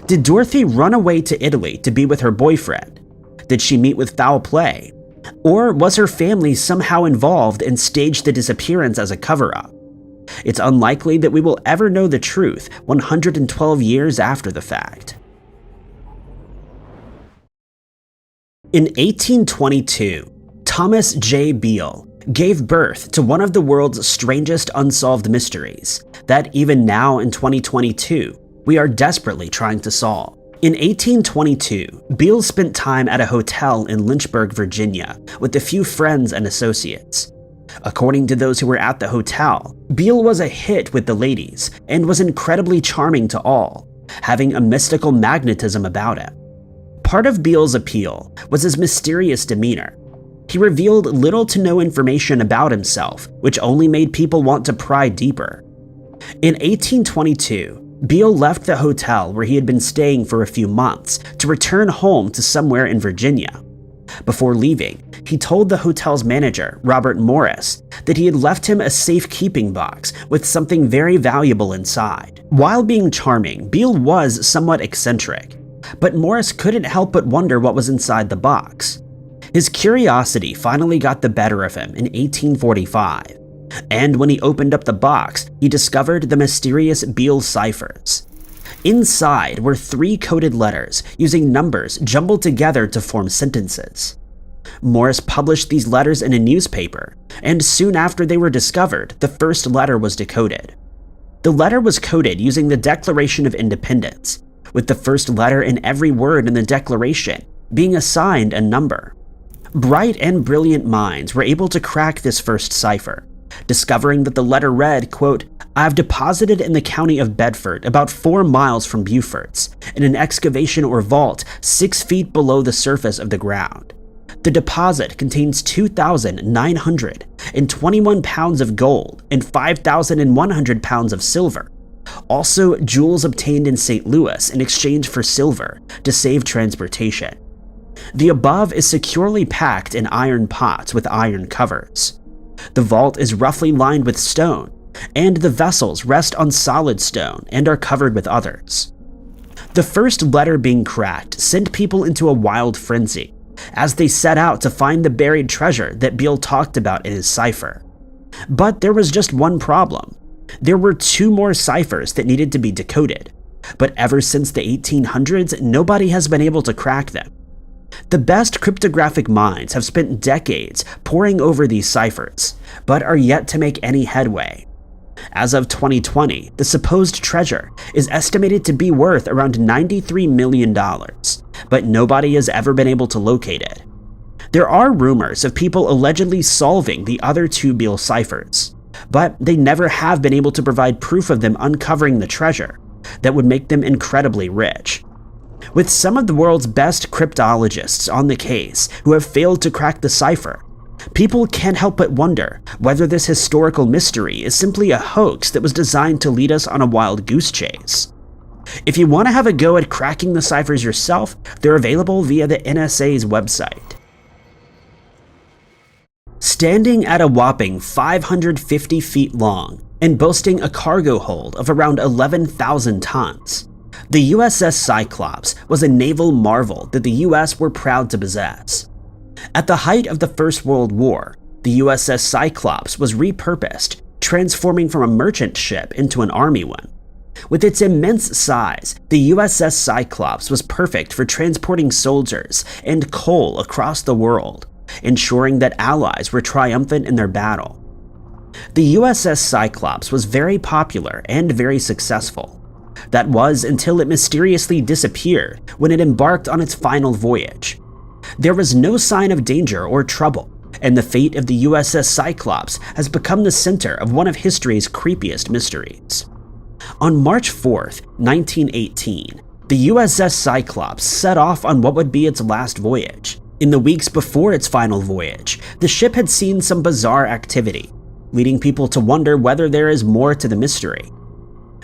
Did Dorothy run away to Italy to be with her boyfriend? Did she meet with foul play? Or was her family somehow involved and staged the disappearance as a cover-up? It's unlikely that we will ever know the truth 112 years after the fact. In 1822, Thomas J. Beale gave birth to one of the world's strangest unsolved mysteries that even now in 2022, we are desperately trying to solve. In 1822, Beale spent time at a hotel in Lynchburg, Virginia, with a few friends and associates. According to those who were at the hotel, Beale was a hit with the ladies and was incredibly charming to all, having a mystical magnetism about him. Part of Beale's appeal was his mysterious demeanor. He revealed little to no information about himself, which only made people want to pry deeper. In 1822, Beale left the hotel where he had been staying for a few months to return home to somewhere in Virginia. Before leaving, he told the hotel's manager, Robert Morris, that he had left him a safekeeping box with something very valuable inside. While being charming, Beale was somewhat eccentric, but Morris couldn't help but wonder what was inside the box. His curiosity finally got the better of him in 1845, and when he opened up the box, he discovered the mysterious Beale ciphers. Inside were 3 coded letters using numbers jumbled together to form sentences. Morris published these letters in a newspaper, and soon after they were discovered, the first letter was decoded. The letter was coded using the Declaration of Independence, with the first letter in every word in the Declaration being assigned a number. Bright and brilliant minds were able to crack this first cipher, discovering that the letter read, quote, "I have deposited in the county of Bedford, about 4 miles from Beaufort's, in an excavation or vault 6 feet below the surface of the ground. The deposit contains 2,921 pounds of gold and 5,100 pounds of silver. Also, jewels obtained in St. Louis in exchange for silver to save transportation. The above is securely packed in iron pots with iron covers. The vault is roughly lined with stone, and the vessels rest on solid stone and are covered with others." The first letter being cracked sent people into a wild frenzy, as they set out to find the buried treasure that Beale talked about in his cipher. But there was just one problem. There were 2 more ciphers that needed to be decoded, but ever since the 1800s, nobody has been able to crack them. The best cryptographic minds have spent decades poring over these ciphers, but are yet to make any headway. As of 2020, the supposed treasure is estimated to be worth around $93 million, but nobody has ever been able to locate it. There are rumors of people allegedly solving the other 2 Beale ciphers, but they never have been able to provide proof of them uncovering the treasure that would make them incredibly rich. With some of the world's best cryptologists on the case who have failed to crack the cipher, people can't help but wonder whether this historical mystery is simply a hoax that was designed to lead us on a wild goose chase. If you want to have a go at cracking the ciphers yourself, they're available via the NSA's website. Standing at a whopping 550 feet long and boasting a cargo hold of around 11,000 tons, the USS Cyclops was a naval marvel that the US were proud to possess. At the height of the First World War, the USS Cyclops was repurposed, transforming from a merchant ship into an army one. With its immense size, the USS Cyclops was perfect for transporting soldiers and coal across the world, ensuring that allies were triumphant in their battle. The USS Cyclops was very popular and very successful. That was until it mysteriously disappeared when it embarked on its final voyage. There was no sign of danger or trouble, and the fate of the USS Cyclops has become the center of one of history's creepiest mysteries. On March 4th, 1918, the USS Cyclops set off on what would be its last voyage. In the weeks before its final voyage, the ship had seen some bizarre activity, leading people to wonder whether there is more to the mystery.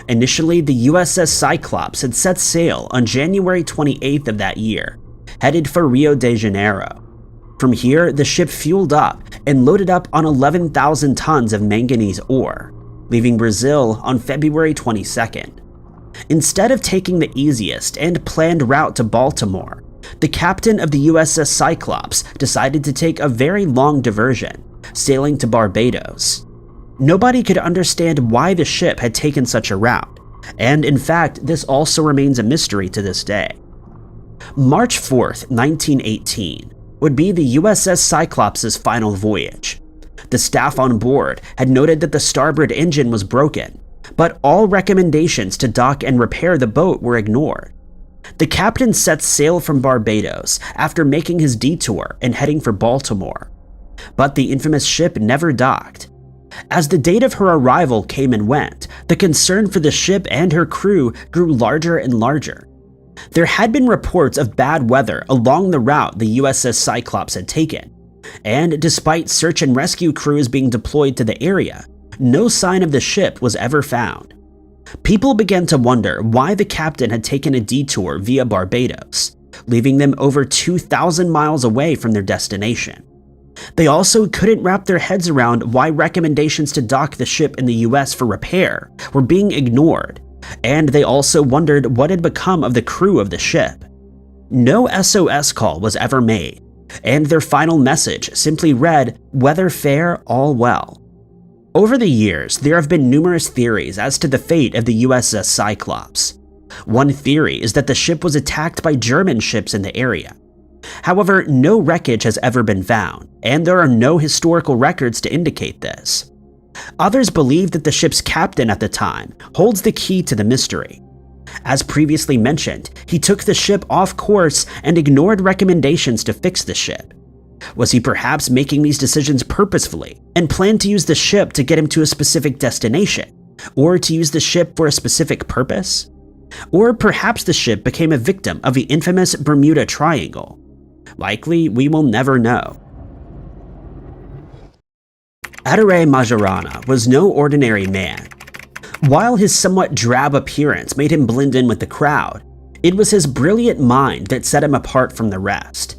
Initially, the USS Cyclops had set sail on January 28th of that year, headed for Rio de Janeiro. From here, the ship fueled up and loaded up on 11,000 tons of manganese ore, leaving Brazil on February 22nd. Instead of taking the easiest and planned route to Baltimore, the captain of the USS Cyclops decided to take a very long diversion, sailing to Barbados. Nobody could understand why the ship had taken such a route, and in fact, this also remains a mystery to this day. March 4th, 1918, would be the USS Cyclops' final voyage. The staff on board had noted that the starboard engine was broken, but all recommendations to dock and repair the boat were ignored. The captain set sail from Barbados after making his detour and heading for Baltimore. But the infamous ship never docked. As the date of her arrival came and went, the concern for the ship and her crew grew larger and larger. There had been reports of bad weather along the route the USS Cyclops had taken, and despite search and rescue crews being deployed to the area, no sign of the ship was ever found. People began to wonder why the captain had taken a detour via Barbados. leaving them over 2,000 miles away from their destination. They also couldn't wrap their heads around why recommendations to dock the ship in the US for repair were being ignored, and they also wondered what had become of the crew of the ship. No SOS call was ever made, and their final message simply read, "Weather fair, all well." Over the years, there have been numerous theories as to the fate of the USS Cyclops. One theory is that the ship was attacked by German ships in the area. However, no wreckage has ever been found, and there are no historical records to indicate this. Others believe that the ship's captain at the time holds the key to the mystery. As previously mentioned, he took the ship off course and ignored recommendations to fix the ship. Was he perhaps making these decisions purposefully and planned to use the ship to get him to a specific destination, or to use the ship for a specific purpose? Or perhaps the ship became a victim of the infamous Bermuda Triangle. Likely, we will never know. Ettore Majorana was no ordinary man. While his somewhat drab appearance made him blend in with the crowd, it was his brilliant mind that set him apart from the rest.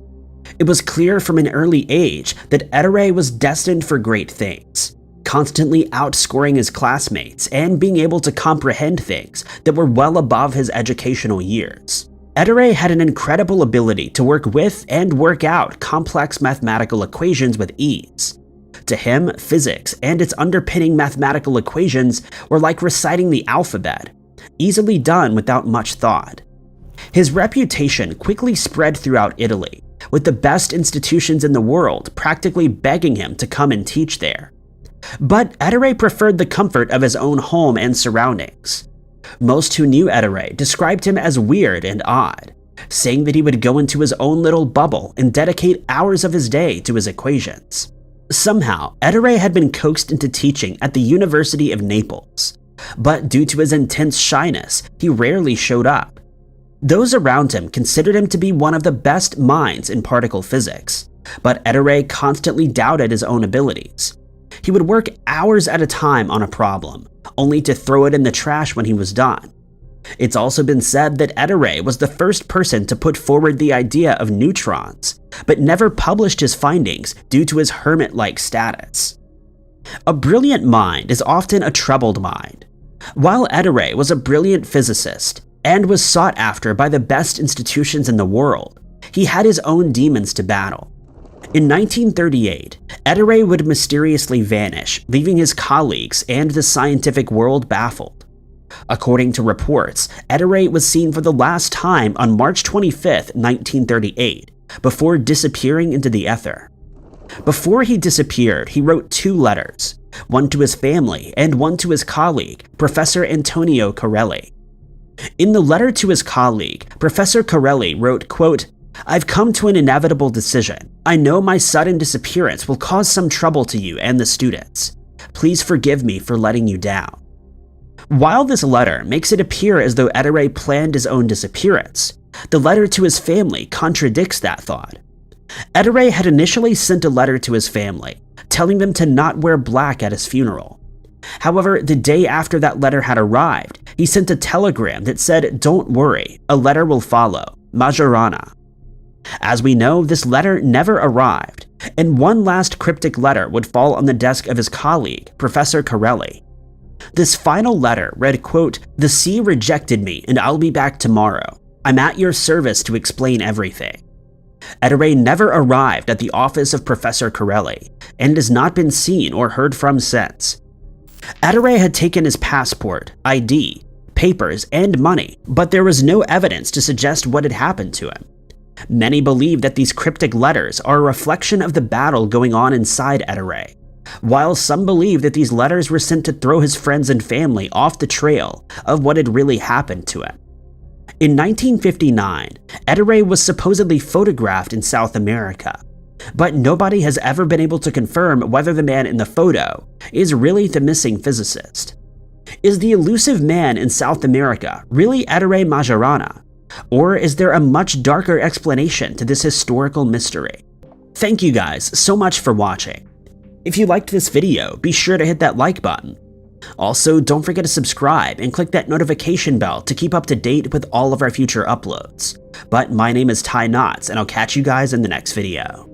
It was clear from an early age that Ettore was destined for great things, constantly outscoring his classmates and being able to comprehend things that were well above his educational years. Ettore had an incredible ability to work with and work out complex mathematical equations with ease. To him, physics and its underpinning mathematical equations were like reciting the alphabet, easily done without much thought. His reputation quickly spread throughout Italy, with the best institutions in the world practically begging him to come and teach there. But Ettore preferred the comfort of his own home and surroundings. Most who knew Ettore described him as weird and odd, saying that he would go into his own little bubble and dedicate hours of his day to his equations. Somehow, Ettore had been coaxed into teaching at the University of Naples, but due to his intense shyness, he rarely showed up. Those around him considered him to be one of the best minds in particle physics, but Ettore constantly doubted his own abilities. He would work hours at a time on a problem, only to throw it in the trash when he was done. It's also been said that Ettore was the first person to put forward the idea of neutrons, but never published his findings due to his hermit-like status. A brilliant mind is often a troubled mind. While Ettore was a brilliant physicist and was sought after by the best institutions in the world, he had his own demons to battle. In 1938, Ettore would mysteriously vanish, leaving his colleagues and the scientific world baffled. According to reports, Ettore was seen for the last time on March 25, 1938, before disappearing into the ether. Before he disappeared, he wrote 2 letters, one to his family and one to his colleague, Professor Antonio Corelli. In the letter to his colleague, Professor Corelli wrote, quote, "I've come to an inevitable decision. I know my sudden disappearance will cause some trouble to you and the students. Please forgive me for letting you down." While this letter makes it appear as though Ettore planned his own disappearance, the letter to his family contradicts that thought. Ettore had initially sent a letter to his family, telling them to not wear black at his funeral. However, the day after that letter had arrived, he sent a telegram that said, "Don't worry, a letter will follow, Majorana." As we know, this letter never arrived, and one last cryptic letter would fall on the desk of his colleague, Professor Corelli. This final letter read, quote, "The sea rejected me and I'll be back tomorrow. I'm at your service to explain everything." Ettore never arrived at the office of Professor Corelli and has not been seen or heard from since. Ettore had taken his passport, ID, papers, and money, but there was no evidence to suggest what had happened to him. Many believe that these cryptic letters are a reflection of the battle going on inside Ettore, while some believe that these letters were sent to throw his friends and family off the trail of what had really happened to him. In 1959, Ettore was supposedly photographed in South America, but nobody has ever been able to confirm whether the man in the photo is really the missing physicist. Is the elusive man in South America really Ettore Majorana, or is there a much darker explanation to this historical mystery? Thank you guys so much for watching. If you liked this video, be sure to hit that like button. Also, don't forget to subscribe and click that notification bell to keep up to date with all of our future uploads. But my name is Ty Knotts, and I'll catch you guys in the next video.